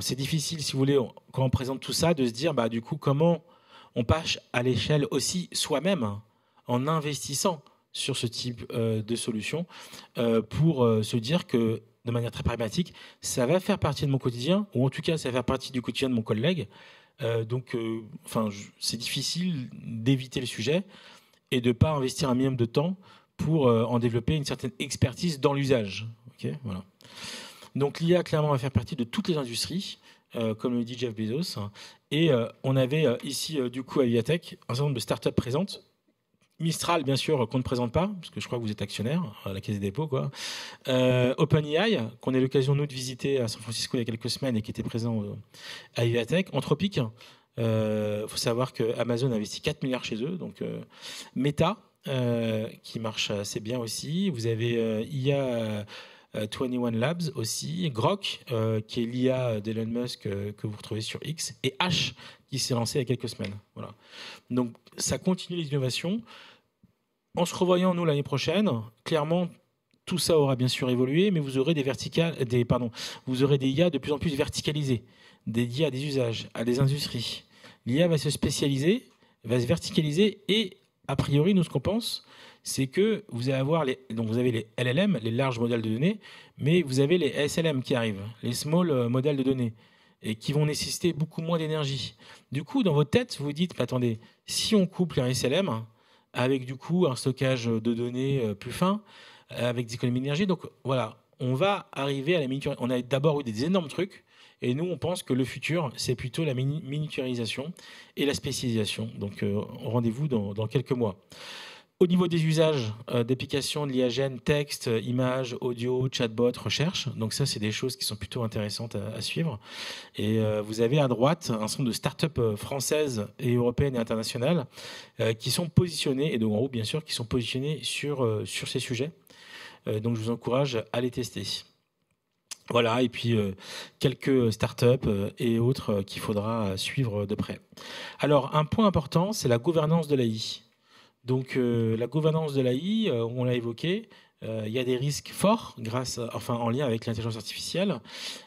C'est difficile, si vous voulez, quand on présente tout ça, de se dire, du coup, comment on passe à l'échelle aussi soi-même en investissant sur ce type de solution pour se dire que, de manière très pragmatique, ça va faire partie de mon quotidien, ou en tout cas, ça va faire partie du quotidien de mon collègue. C'est difficile d'éviter le sujet et de ne pas investir un minimum de temps pour en développer une certaine expertise dans l'usage. Okay, voilà. Donc l'IA, clairement, va faire partie de toutes les industries, comme le dit Jeff Bezos. Et on avait ici, du coup, à Vivatech, un certain nombre de startups présentes. Mistral, bien sûr, qu'on ne présente pas, parce que je crois que vous êtes actionnaire à la Caisse des dépôts, quoi. OpenAI, qu'on a eu l'occasion, nous, de visiter à San Francisco il y a quelques semaines et qui était présent à Vivatech. Anthropic, faut savoir que Amazon investit 4 milliards chez eux. Donc, Meta, qui marche assez bien aussi. Vous avez IA 21 Labs aussi. Grok, qui est l'IA d'Elon Musk que vous retrouvez sur X. Et H, qui s'est lancé il y a quelques semaines. Voilà. Donc, ça continue les innovations. En se revoyant, nous, l'année prochaine, clairement, tout ça aura bien sûr évolué, mais vous aurez vous aurez des IA de plus en plus verticalisés, dédiés à des usages, à des industries. L'IA va se spécialiser, va se verticaliser, et a priori, nous, ce qu'on pense, c'est que vous allez avoir vous avez les LLM, les larges modèles de données, mais vous avez les SLM qui arrivent, les small modèles de données, et qui vont nécessiter beaucoup moins d'énergie. Du coup, dans votre tête, vous vous dites, attendez, si on couple un SLM avec du coup un stockage de données plus fin, avec des économies d'énergie, donc voilà, on va arriver à la miniaturisation. On a d'abord eu des énormes trucs, et nous, on pense que le futur, c'est plutôt la miniaturisation et la spécialisation. Donc, rendez-vous dans quelques mois. Au niveau des usages d'applications de l'IAGEN, texte, images, audio, chatbot, recherche. Donc ça, c'est des choses qui sont plutôt intéressantes à suivre. Et vous avez à droite un certain nombre de startups françaises et européennes et internationales qui sont positionnées, et donc en haut, bien sûr, qui sont positionnées sur ces sujets. Donc je vous encourage à les tester. Voilà, et puis quelques startups et autres qu'il faudra suivre de près. Alors, un point important, c'est la gouvernance de l'AI. Donc la gouvernance de l'AI, on l'a évoqué, il y a des risques forts en lien avec l'intelligence artificielle.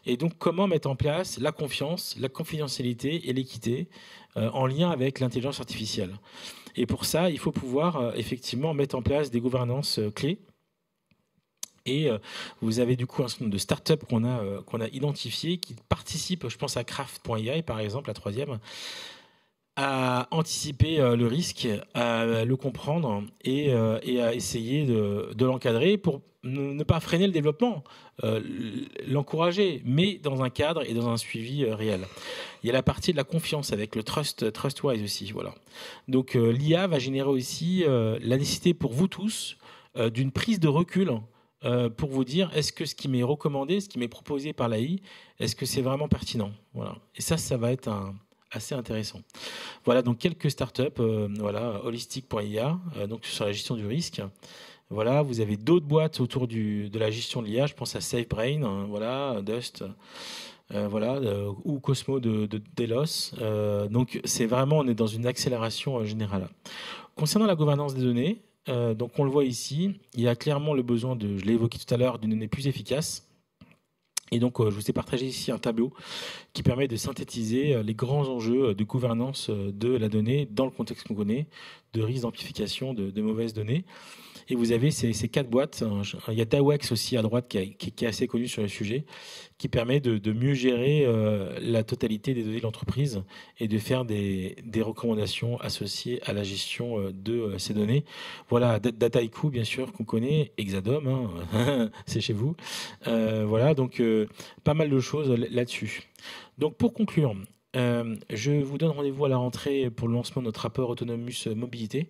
Et donc comment mettre en place la confiance, la confidentialité et l'équité en lien avec l'intelligence artificielle. Et pour ça, il faut pouvoir effectivement mettre en place des gouvernances clés. Et vous avez du coup un certain nombre de startups qu'on a identifiées qui participent, je pense à Craft.ai par exemple, la troisième, à anticiper le risque, à le comprendre et à essayer de l'encadrer pour ne pas freiner le développement, l'encourager, mais dans un cadre et dans un suivi réel. Il y a la partie de la confiance avec le TrustWise aussi. Voilà. Donc l'IA va générer aussi la nécessité pour vous tous d'une prise de recul pour vous dire est-ce que ce qui m'est recommandé, ce qui m'est proposé par l'AI, est-ce que c'est vraiment pertinent. Voilà. Et ça va être assez intéressant. Voilà, donc quelques startups, holistic.ia, donc sur la gestion du risque. Voilà, vous avez d'autres boîtes autour de la gestion de l'IA, je pense à SafeBrain, voilà, Dust, ou Cosmo de Delos. Donc c'est vraiment, on est dans une accélération générale. Concernant la gouvernance des données, donc on le voit ici, il y a clairement le besoin je l'ai évoqué tout à l'heure, d'une donnée plus efficace. Et donc, je vous ai partagé ici un tableau qui permet de synthétiser les grands enjeux de gouvernance de la donnée dans le contexte qu'on connaît, de risque d'amplification de mauvaises données. Et vous avez ces 4 boîtes. Il y a Dawex aussi à droite qui est assez connu sur le sujet, qui permet de mieux gérer la totalité des données de l'entreprise et de faire des recommandations associées à la gestion de ces données. Voilà, Dataiku, bien sûr, qu'on connaît, Exadom, c'est chez vous. Voilà, donc pas mal de choses là-dessus. Donc pour conclure, je vous donne rendez-vous à la rentrée pour le lancement de notre rapport Autonomous Mobilité,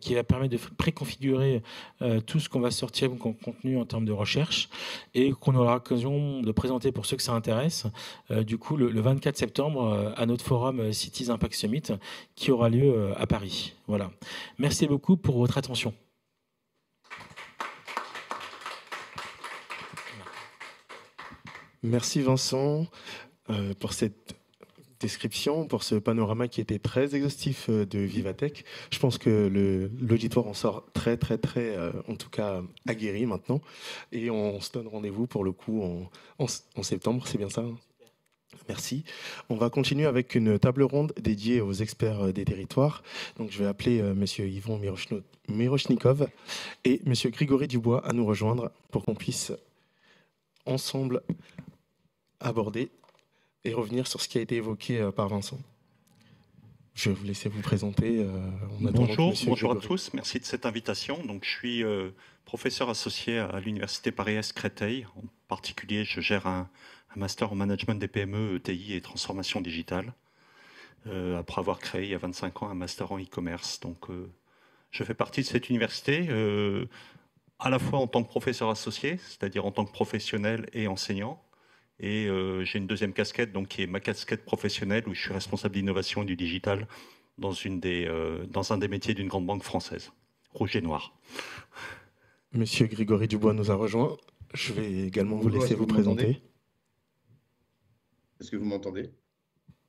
qui va permettre de préconfigurer tout ce qu'on va sortir comme contenu en termes de recherche et qu'on aura l'occasion de présenter pour ceux que ça intéresse, du coup le 24 septembre à notre forum Cities Impact Summit qui aura lieu à Paris. Voilà. Merci beaucoup pour votre attention.
Merci Vincent pour cette description, pour ce panorama qui était très exhaustif de Vivatech. Je pense que l'auditoire en sort très très, en tout cas, aguerri maintenant. Et on se donne rendez-vous pour le coup en septembre, c'est bien ça, hein? Merci. On va continuer avec une table ronde dédiée aux experts des territoires. Donc, je vais appeler Monsieur Yvon Mirochnikov et Monsieur Grégory Dubois à nous rejoindre pour qu'on puisse ensemble aborder et revenir sur ce qui a été évoqué par Vincent. Je vais vous laisser vous présenter.
Bonjour à tous. Merci de cette invitation. Donc, je suis professeur associé à l'Université Paris-Est Créteil. En particulier, je gère un master en management des PME, ETI et transformation digitale. Après avoir créé il y a 25 ans un master en e-commerce. Donc, je fais partie de cette université à la fois en tant que professeur associé, c'est-à-dire en tant que professionnel et enseignant. Et j'ai une deuxième casquette, donc, qui est ma casquette professionnelle, où je suis responsable d'innovation et du digital dans un des métiers d'une grande banque française, rouge et noir.
Monsieur Grégory Dubois nous a rejoint. Je vais également vous laisser vous présenter.
Est-ce que vous m'entendez?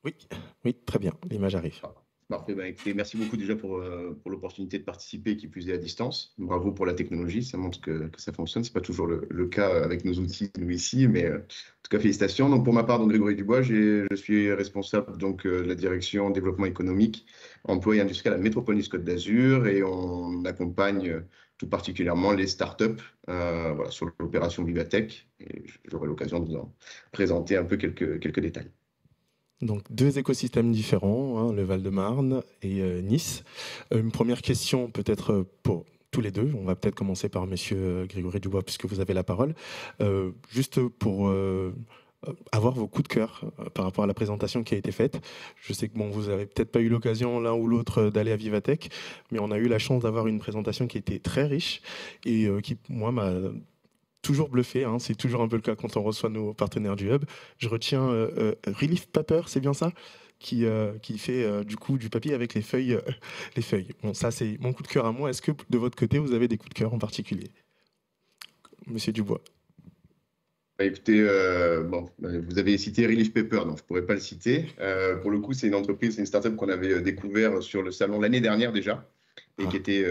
Oui, très bien, l'image arrive.
Parfait. Écoutez, merci beaucoup déjà pour l'opportunité de participer, qui plus est à distance. Bravo pour la technologie, ça montre que ça fonctionne. Ce n'est pas toujours le cas avec nos outils, nous ici, mais en tout cas, félicitations. Donc, pour ma part, donc, Grégory Dubois, je suis responsable de la direction développement économique, emploi et industriel à la métropole Nice Côte d'Azur, et on accompagne tout particulièrement les startups sur l'opération Vivatech. Et j'aurai l'occasion de vous en présenter un peu quelques détails.
Donc, deux écosystèmes différents, hein, le Val-de-Marne et Nice. Une première question peut-être pour tous les deux. On va peut-être commencer par Monsieur Grégory Dubois, puisque vous avez la parole. Juste pour avoir vos coups de cœur par rapport à la présentation qui a été faite. Je sais que vous n'avez peut-être pas eu l'occasion l'un ou l'autre d'aller à Vivatech, mais on a eu la chance d'avoir une présentation qui était très riche et qui, moi, m'a toujours bluffé, hein. C'est toujours un peu le cas quand on reçoit nos partenaires du Hub. Je retiens Relief Paper, c'est bien ça, qui fait du coup du papier avec les feuilles. Bon, ça c'est mon coup de cœur à moi. Est-ce que de votre côté vous avez des coups de cœur en particulier, Monsieur Dubois?
Écoutez, vous avez cité Relief Paper, donc je ne pourrais pas le citer. Pour le coup, c'est une startup qu'on avait découvert sur le salon l'année dernière déjà, et qui était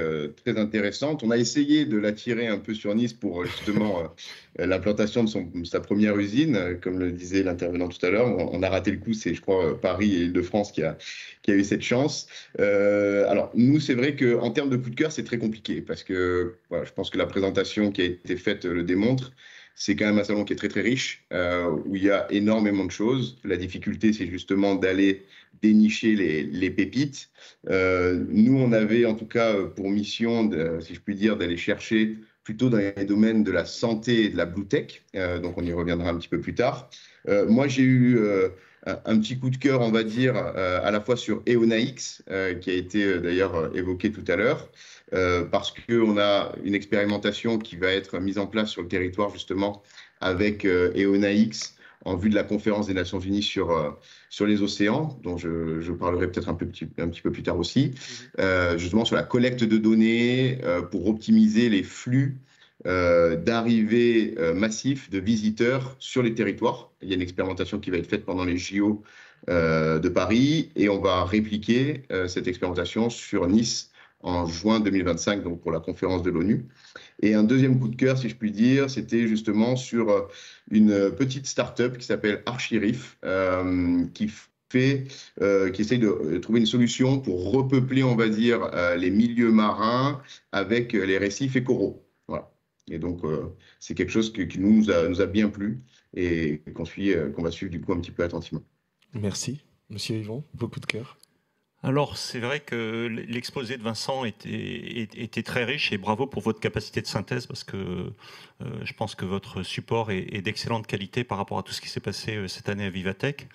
très intéressante. On a essayé de l'attirer un peu sur Nice pour justement l'implantation de sa première usine, comme le disait l'intervenant tout à l'heure. On a raté le coup, c'est je crois Paris et Île-de-France qui a eu cette chance. Alors nous, c'est vrai qu'en termes de coup de cœur, c'est très compliqué parce que je pense que la présentation qui a été faite le démontre. C'est quand même un salon qui est très très riche, où il y a énormément de choses. La difficulté, c'est justement d'aller dénicher les pépites. Nous, on avait en tout cas pour mission, si je puis dire, d'aller chercher plutôt dans les domaines de la santé et de la blue tech. Donc, on y reviendra un petit peu plus tard. Moi, j'ai eu un petit coup de cœur, on va dire, à la fois sur EONAX, qui a été d'ailleurs évoqué tout à l'heure, parce qu'on a une expérimentation qui va être mise en place sur le territoire, justement, avec EONAX, en vue de la conférence des Nations Unies sur les océans, dont je parlerai peut-être un petit peu plus tard aussi, justement sur la collecte de données pour optimiser les flux d'arrivées massifs de visiteurs sur les territoires. Il y a une expérimentation qui va être faite pendant les JO de Paris, et on va répliquer cette expérimentation sur Nice en juin 2025, donc pour la conférence de l'ONU. Et un deuxième coup de cœur, si je puis dire, c'était justement sur une petite start-up qui s'appelle Archirif, qui essaye de trouver une solution pour repeupler, on va dire, les milieux marins avec les récifs et coraux. Voilà. Et donc, c'est quelque chose qui nous a bien plu et qu'on va suivre du coup un petit peu attentivement.
Merci. Monsieur Yvon, vos coups de cœur?
Alors, c'est vrai que l'exposé de Vincent était très riche, et bravo pour votre capacité de synthèse, parce que je pense que votre support est d'excellente qualité par rapport à tout ce qui s'est passé cette année à Vivatech.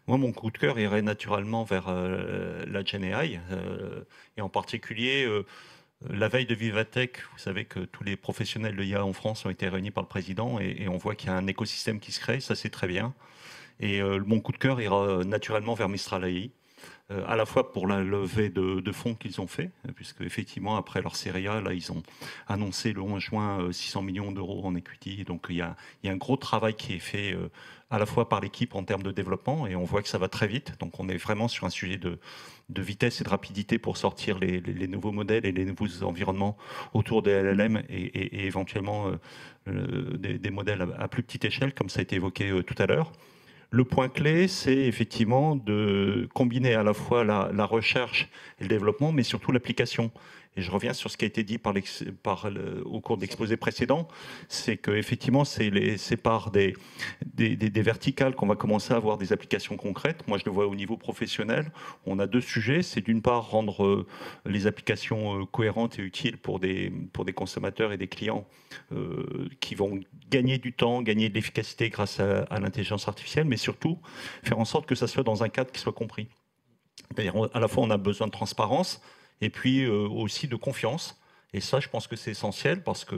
Moi, mon coup de cœur irait naturellement vers la GenAI, et en particulier la veille de Vivatech. Vous savez que tous les professionnels de l'IA en France ont été réunis par le président, et on voit qu'il y a un écosystème qui se crée, ça c'est très bien. Et mon coup de cœur ira naturellement vers Mistral AI. à la fois pour la levée de fonds qu'ils ont fait, puisque effectivement après leur série A, là ils ont annoncé le 11 juin 600 millions d'euros en equity, donc il y a un gros travail qui est fait à la fois par l'équipe en termes de développement, et on voit que ça va très vite, donc on est vraiment sur un sujet de vitesse et de rapidité pour sortir les nouveaux modèles et les nouveaux environnements autour des LLM et éventuellement des modèles à plus petite échelle, comme ça a été évoqué tout à l'heure. Le point clé, c'est effectivement de combiner à la fois la recherche et le développement, mais surtout l'application. Et je reviens sur ce qui a été dit au cours de l'exposé précédent, c'est qu'effectivement, c'est par des verticales qu'on va commencer à avoir des applications concrètes. Moi, je le vois au niveau professionnel. On a deux sujets. C'est d'une part rendre les applications cohérentes et utiles pour des consommateurs et des clients qui vont gagner du temps, gagner de l'efficacité grâce à l'intelligence artificielle, mais surtout faire en sorte que ça soit dans un cadre qui soit compris. C'est-à-dire, à la fois, on a besoin de transparence, et puis aussi de confiance. Et ça, je pense que c'est essentiel parce que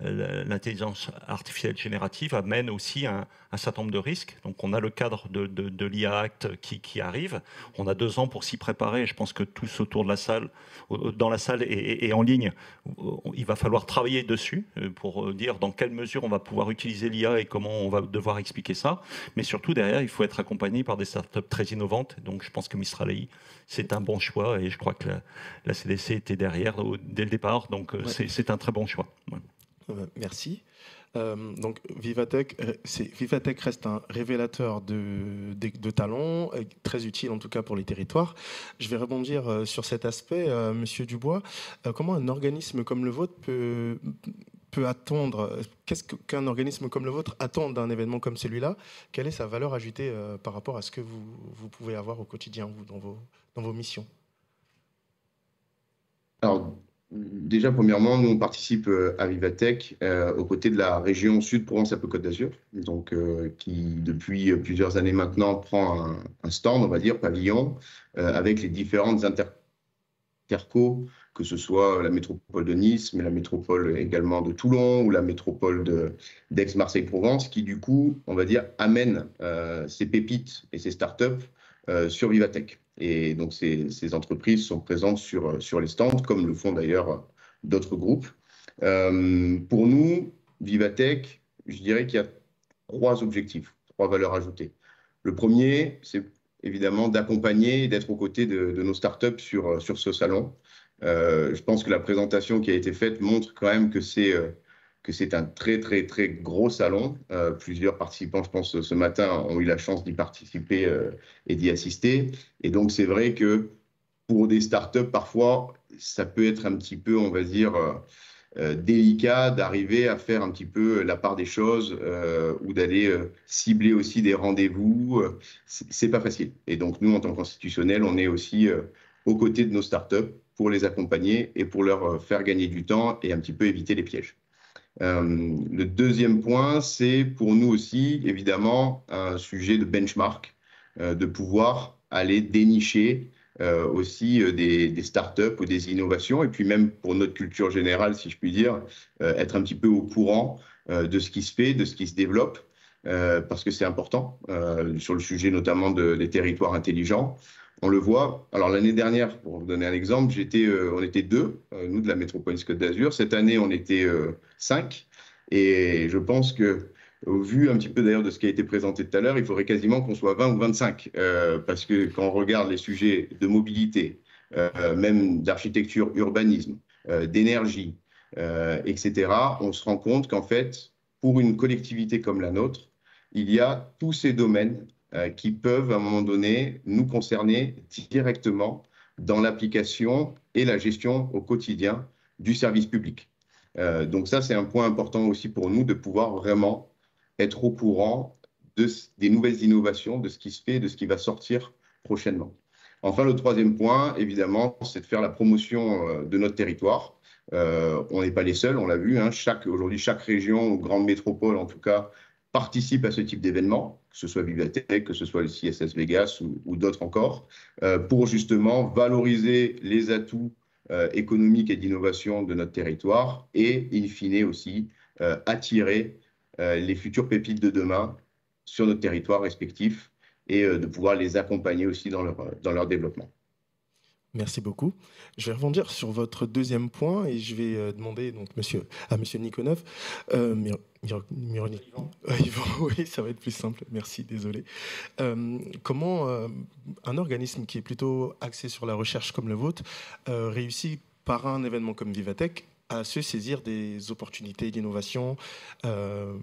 l'intelligence artificielle générative amène aussi un certain nombre de risques. Donc on a le cadre de l'IA Act qui arrive. On a 2 ans pour s'y préparer. Je pense que tous autour de la salle, dans la salle et en ligne, il va falloir travailler dessus pour dire dans quelle mesure on va pouvoir utiliser l'IA et comment on va devoir expliquer ça. Mais surtout derrière, il faut être accompagné par des startups très innovantes. Donc je pense que Mistral AI, c'est un bon choix et je crois que la CDC était derrière dès le départ. Donc c'est un très bon choix. Ouais.
Merci. Donc Vivatech reste un révélateur de talents, très utile en tout cas pour les territoires. Je vais rebondir sur cet aspect, Monsieur Dubois. Comment un organisme comme le vôtre peut attendre, qu'est-ce qu'un organisme comme le vôtre attend d'un événement comme celui-là? Quelle est sa valeur ajoutée par rapport à ce que vous pouvez avoir au quotidien, vous, dans vos missions?
Alors, déjà, premièrement, nous, on participe à Vivatech aux côtés de la région Sud Provence-Alpes-Côte d'Azur, donc, qui, depuis plusieurs années maintenant, prend un stand, on va dire, pavillon, avec les différentes intercos, que ce soit la métropole de Nice, mais la métropole également de Toulon ou la métropole d'Aix-Marseille-Provence, qui, du coup, on va dire, amènent ces pépites et ces startups sur Vivatech. Et donc, ces entreprises sont présentes sur les stands, comme le font d'ailleurs d'autres groupes. Pour nous, Vivatech, je dirais qu'il y a 3 objectifs, 3 valeurs ajoutées. Le premier, c'est évidemment d'accompagner et d'être aux côtés de nos startups sur ce salon. Je pense que la présentation qui a été faite montre quand même que c'est un très, très, très gros salon. Plusieurs participants, je pense, ce matin ont eu la chance d'y participer et d'y assister. Et donc, c'est vrai que pour des startups, parfois, ça peut être un petit peu, on va dire, délicat d'arriver à faire un petit peu la part des choses ou d'aller cibler aussi des rendez-vous. C'est pas facile. Et donc, nous, en tant qu'institutionnels, on est aussi aux côtés de nos startups pour les accompagner et pour leur faire gagner du temps et un petit peu éviter les pièges. Le deuxième point, c'est pour nous aussi, évidemment, un sujet de benchmark, de pouvoir aller dénicher aussi des startups ou des innovations, et puis même pour notre culture générale, si je puis dire, être un petit peu au courant de ce qui se fait, de ce qui se développe, parce que c'est important, sur le sujet notamment des territoires intelligents. On le voit. Alors, l'année dernière, pour vous donner un exemple, on était 2, nous, de la métropole Côte d'Azur. Cette année, on était 5. Et je pense que, au vu un petit peu d'ailleurs de ce qui a été présenté tout à l'heure, il faudrait quasiment qu'on soit 20 ou 25. Parce que quand on regarde les sujets de mobilité, même d'architecture, urbanisme, d'énergie, etc., on se rend compte qu'en fait, pour une collectivité comme la nôtre, il y a tous ces domaines qui peuvent, à un moment donné, nous concerner directement dans l'application et la gestion au quotidien du service public. Donc ça, c'est un point important aussi pour nous, de pouvoir vraiment être au courant des nouvelles innovations, de ce qui se fait, de ce qui va sortir prochainement. Enfin, le troisième point, évidemment, c'est de faire la promotion de notre territoire. On n'est pas les seuls, on l'a vu, hein, aujourd'hui, chaque région ou grande métropole, en tout cas, participe à ce type d'événement, que ce soit Vivatech, que ce soit le CSS Vegas ou d'autres encore, pour justement valoriser les atouts économiques et d'innovation de notre territoire et, in fine aussi, attirer les futures pépites de demain sur notre territoire respectif et de pouvoir les accompagner aussi dans leur développement.
Merci beaucoup. Je vais rebondir sur votre deuxième point et je vais demander donc à Monsieur Nikonov. Yvan, oui, ça va être plus simple. Merci, désolé. Comment un organisme qui est plutôt axé sur la recherche comme le vôtre réussit par un événement comme Vivatech à se saisir des opportunités d'innovation, que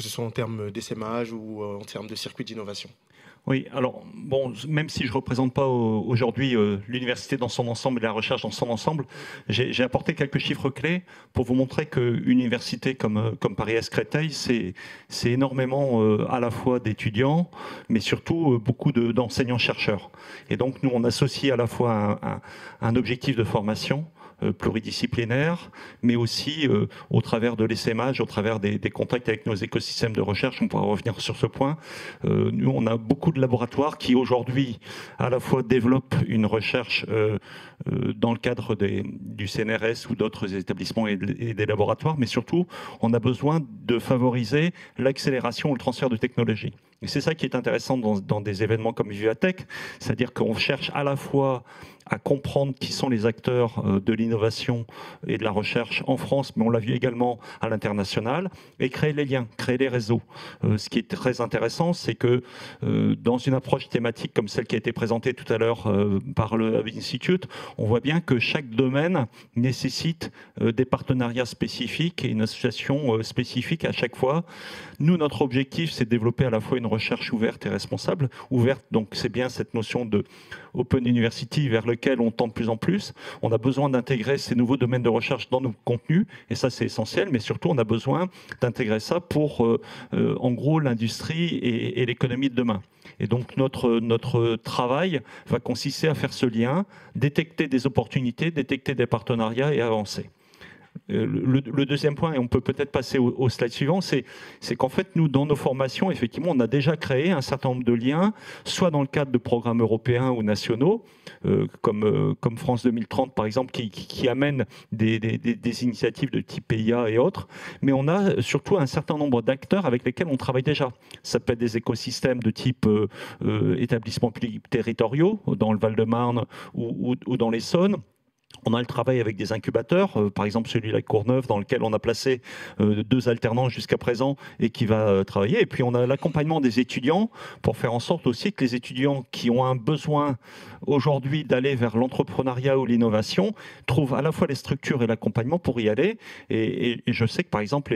ce soit en termes d'essaimage ou en termes de circuit d'innovation?
Oui, alors, bon, même si je ne représente pas aujourd'hui l'université dans son ensemble et la recherche dans son ensemble, j'ai apporté quelques chiffres clés pour vous montrer qu'une université comme Paris-Est Créteil, c'est énormément à la fois d'étudiants, mais surtout beaucoup d'enseignants-chercheurs. Et donc, nous, on associe à la fois un objectif de formation pluridisciplinaire, mais aussi au travers de l'essaimage, au travers des contacts avec nos écosystèmes de recherche. On pourra revenir sur ce point. Nous, on a beaucoup de laboratoires qui aujourd'hui à la fois développent une recherche dans le cadre du CNRS ou d'autres établissements et des laboratoires, mais surtout, on a besoin de favoriser l'accélération ou le transfert de technologies. Et c'est ça qui est intéressant dans des événements comme Vivatech, c'est-à-dire qu'on cherche à la fois à comprendre qui sont les acteurs de l'innovation et de la recherche en France, mais on l'a vu également à l'international, et créer les liens, créer les réseaux. Ce qui est très intéressant, c'est que dans une approche thématique comme celle qui a été présentée tout à l'heure par le Hub Institute, on voit bien que chaque domaine nécessite des partenariats spécifiques et une association spécifique à chaque fois. Nous, notre objectif, c'est de développer à la fois une recherche ouverte et responsable. Ouverte, donc c'est bien cette notion de Open University vers lequel on tend de plus en plus. On a besoin d'intégrer ces nouveaux domaines de recherche dans nos contenus, et ça c'est essentiel, mais surtout on a besoin d'intégrer ça pour, en gros, l'industrie et l'économie de demain. Et donc notre travail va consister à faire ce lien, détecter des opportunités, détecter des partenariats et avancer. Le deuxième point, et on peut peut-être passer au slide suivant, c'est qu'en fait, nous, dans nos formations, effectivement, on a déjà créé un certain nombre de liens, soit dans le cadre de programmes européens ou nationaux, comme France 2030, par exemple, qui amènent des initiatives de type PIA et autres, mais on a surtout un certain nombre d'acteurs avec lesquels on travaille déjà. Ça peut être des écosystèmes de type établissements publics territoriaux, dans le Val-de-Marne ou dans l'Essonne. On a le travail avec des incubateurs, par exemple celui-là à Courneuve, dans lequel on a placé 2 alternants jusqu'à présent et qui va travailler. Et puis on a l'accompagnement des étudiants pour faire en sorte aussi que les étudiants qui ont un besoin aujourd'hui d'aller vers l'entrepreneuriat ou l'innovation trouvent à la fois les structures et l'accompagnement pour y aller. Et je sais que par exemple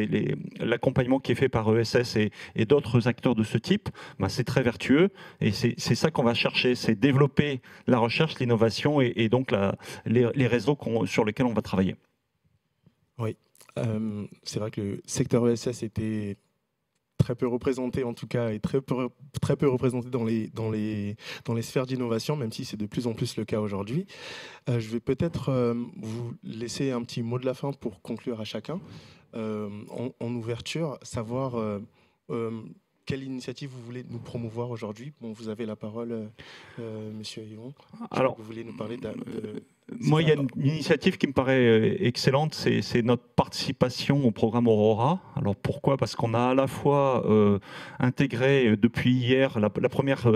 l'accompagnement qui est fait par ESS et d'autres acteurs de ce type, ben, c'est très vertueux. Et c'est ça qu'on va chercher, c'est développer la recherche, l'innovation et donc les réseaux sur lesquels on va travailler.
Oui, c'est vrai que le secteur ESS était très peu représenté en tout cas et très peu représenté dans les sphères d'innovation, même si c'est de plus en plus le cas aujourd'hui. Je vais peut-être vous laisser un petit mot de la fin pour conclure à chacun. En ouverture, savoir quelle initiative vous voulez nous promouvoir aujourd'hui. Bon, vous avez la parole, Monsieur Yvon.
Alors,
vous voulez nous parler
moi, il y a une initiative qui me paraît excellente, c'est notre participation au programme Aurora. Alors pourquoi ? Parce qu'on a à la fois intégré depuis hier la première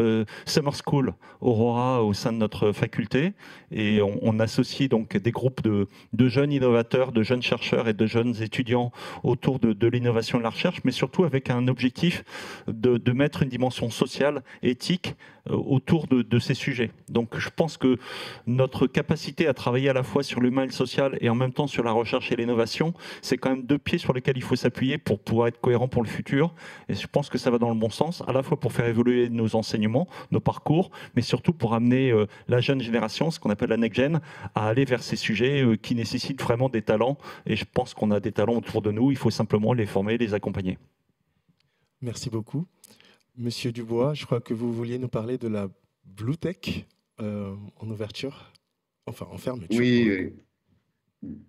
Summer School Aurora au sein de notre faculté, et on associe donc des groupes de jeunes innovateurs, de jeunes chercheurs et de jeunes étudiants autour de l'innovation et de la recherche, mais surtout avec un objectif de mettre une dimension sociale, éthique autour de ces sujets. Donc je pense que notre capacité à travailler à la fois sur l'humain et le social et en même temps sur la recherche et l'innovation, c'est quand même 2 pieds sur lesquels il faut s'appuyer pour pouvoir être cohérent pour le futur. Et je pense que ça va dans le bon sens, à la fois pour faire évoluer nos enseignements, nos parcours, mais surtout pour amener la jeune génération, ce qu'on appelle la next gen, à aller vers ces sujets qui nécessitent vraiment des talents. Et je pense qu'on a des talents autour de nous, il faut simplement les former, les accompagner.
Merci beaucoup. Monsieur Dubois, je crois que vous vouliez nous parler de la Blue Tech en ouverture, enfin en fermeture.
Oui,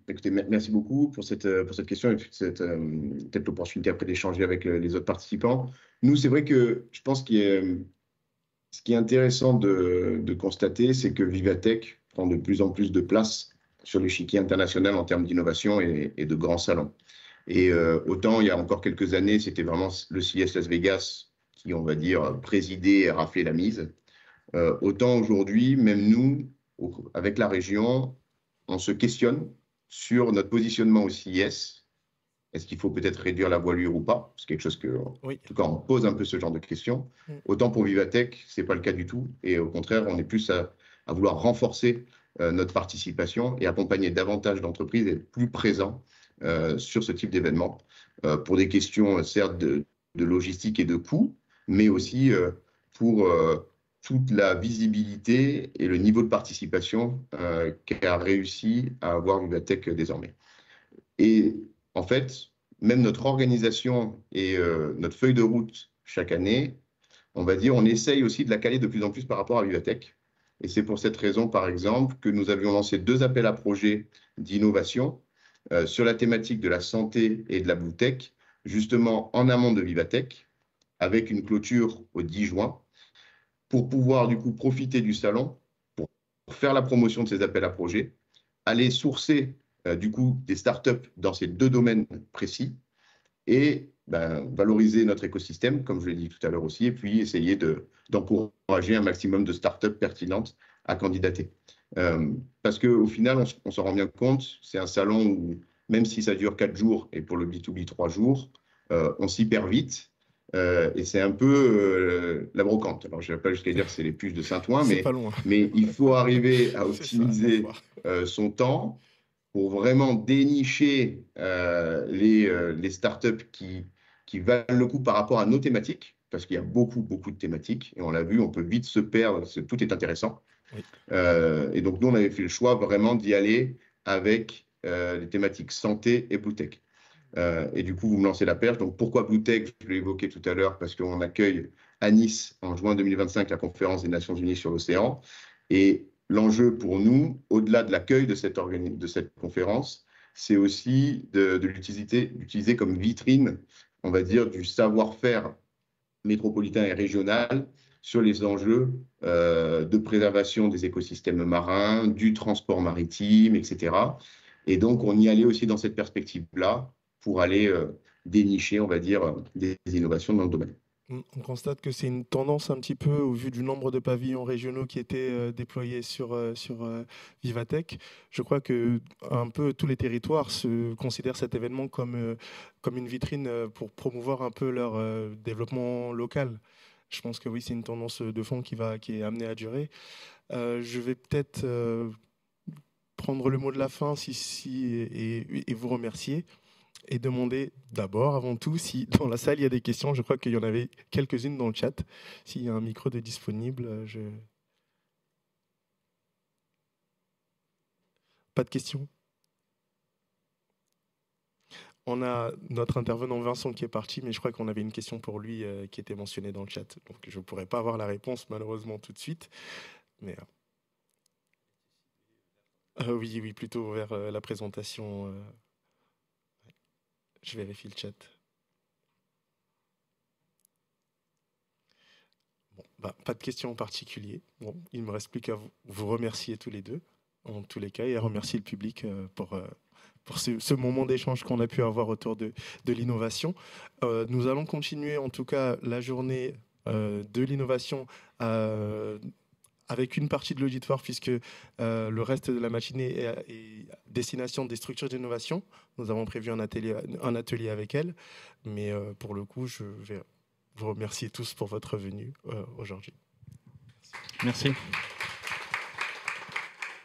écoutez, merci beaucoup pour cette question et peut-être l'opportunité après d'échanger avec les autres participants. Nous, c'est vrai que je pense ce qui est intéressant de constater, c'est que Vivatech prend de plus en plus de place sur l'échiquier international en termes d'innovation et de grands salons. Et autant, il y a encore quelques années, c'était vraiment le CES Las Vegas qui, on va dire, présidait et raflait la mise. Autant aujourd'hui, même nous, avec la région, on se questionne sur notre positionnement au CIS. Est-ce qu'il faut peut-être réduire la voilure ou pas? C'est quelque chose que, en tout cas, on pose un peu ce genre de questions. Autant pour Vivatech, ce n'est pas le cas du tout. Et au contraire, on est plus à vouloir renforcer notre participation et accompagner davantage d'entreprises et être plus présents sur ce type d'événement pour des questions, certes, de logistique et de coûts, mais aussi pour toute la visibilité et le niveau de participation qu'a réussi à avoir Vivatech désormais. Et en fait, même notre organisation et notre feuille de route chaque année, on va dire, on essaye aussi de la caler de plus en plus par rapport à Vivatech. Et c'est pour cette raison, par exemple, que nous avions lancé 2 appels à projets d'innovation sur la thématique de la santé et de la Blue Tech, justement en amont de Vivatech, avec une clôture au 10 juin, pour pouvoir du coup profiter du salon, pour faire la promotion de ces appels à projets, aller sourcer du coup des startups dans ces 2 domaines précis et valoriser notre écosystème, comme je l'ai dit tout à l'heure aussi, et puis essayer d'encourager un maximum de startups pertinentes à candidater. Parce qu'au final, on s'en rend bien compte, c'est un salon où, même si ça dure 4 jours et pour le B2B 3 jours, on s'y perd vite. Et c'est un peu la brocante. Alors, je ne vais pas jusqu'à dire que c'est les puces de Saint-Ouen, mais il faut arriver à optimiser son temps pour vraiment dénicher les startups qui valent le coup par rapport à nos thématiques, parce qu'il y a beaucoup de thématiques, et on l'a vu, on peut vite se perdre, tout est intéressant. Oui. Et donc, nous, on avait fait le choix vraiment d'y aller avec les thématiques santé et Blue Tech. Et du coup, vous me lancez la perche. Donc, pourquoi Blue Tech? Je l'ai évoqué tout à l'heure, parce qu'on accueille à Nice, en juin 2025, la conférence des Nations Unies sur l'océan. Et l'enjeu pour nous, au-delà de l'accueil de cette conférence, c'est aussi de l'utiliser comme vitrine, on va dire, du savoir-faire métropolitain et régional sur les enjeux de préservation des écosystèmes marins, du transport maritime, etc. Et donc, on y allait aussi dans cette perspective-là pour aller dénicher, on va dire, des innovations dans le domaine.
On constate que c'est une tendance un petit peu, au vu du nombre de pavillons régionaux qui étaient déployés sur Vivatech. Je crois que un peu tous les territoires considèrent cet événement comme une vitrine pour promouvoir un peu leur développement local. Je pense que oui, c'est une tendance de fond qui est amenée à durer. Je vais peut-être prendre le mot de la fin et vous remercier. Et demander d'abord, avant tout, si dans la salle il y a des questions. Je crois qu'il y en avait quelques-unes dans le chat. S'il y a un micro de disponible, Pas de questions? On a notre intervenant Vincent qui est parti, mais je crois qu'on avait une question pour lui qui était mentionnée dans le chat. Donc je ne pourrais pas avoir la réponse malheureusement tout de suite. Mais oui, plutôt vers la présentation. Je vérifie le chat. Bon, pas de questions en particulier. Bon, il ne me reste plus qu'à vous remercier tous les deux, en tous les cas, et à remercier le public pour ce moment d'échange qu'on a pu avoir autour de l'innovation. Nous allons continuer, en tout cas, la journée de l'innovation avec une partie de l'auditoire, puisque le reste de la matinée est destination des structures d'innovation. Nous avons prévu un atelier avec elles, mais pour le coup, je vais vous remercier tous pour votre venue aujourd'hui.
Merci.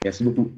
Merci beaucoup.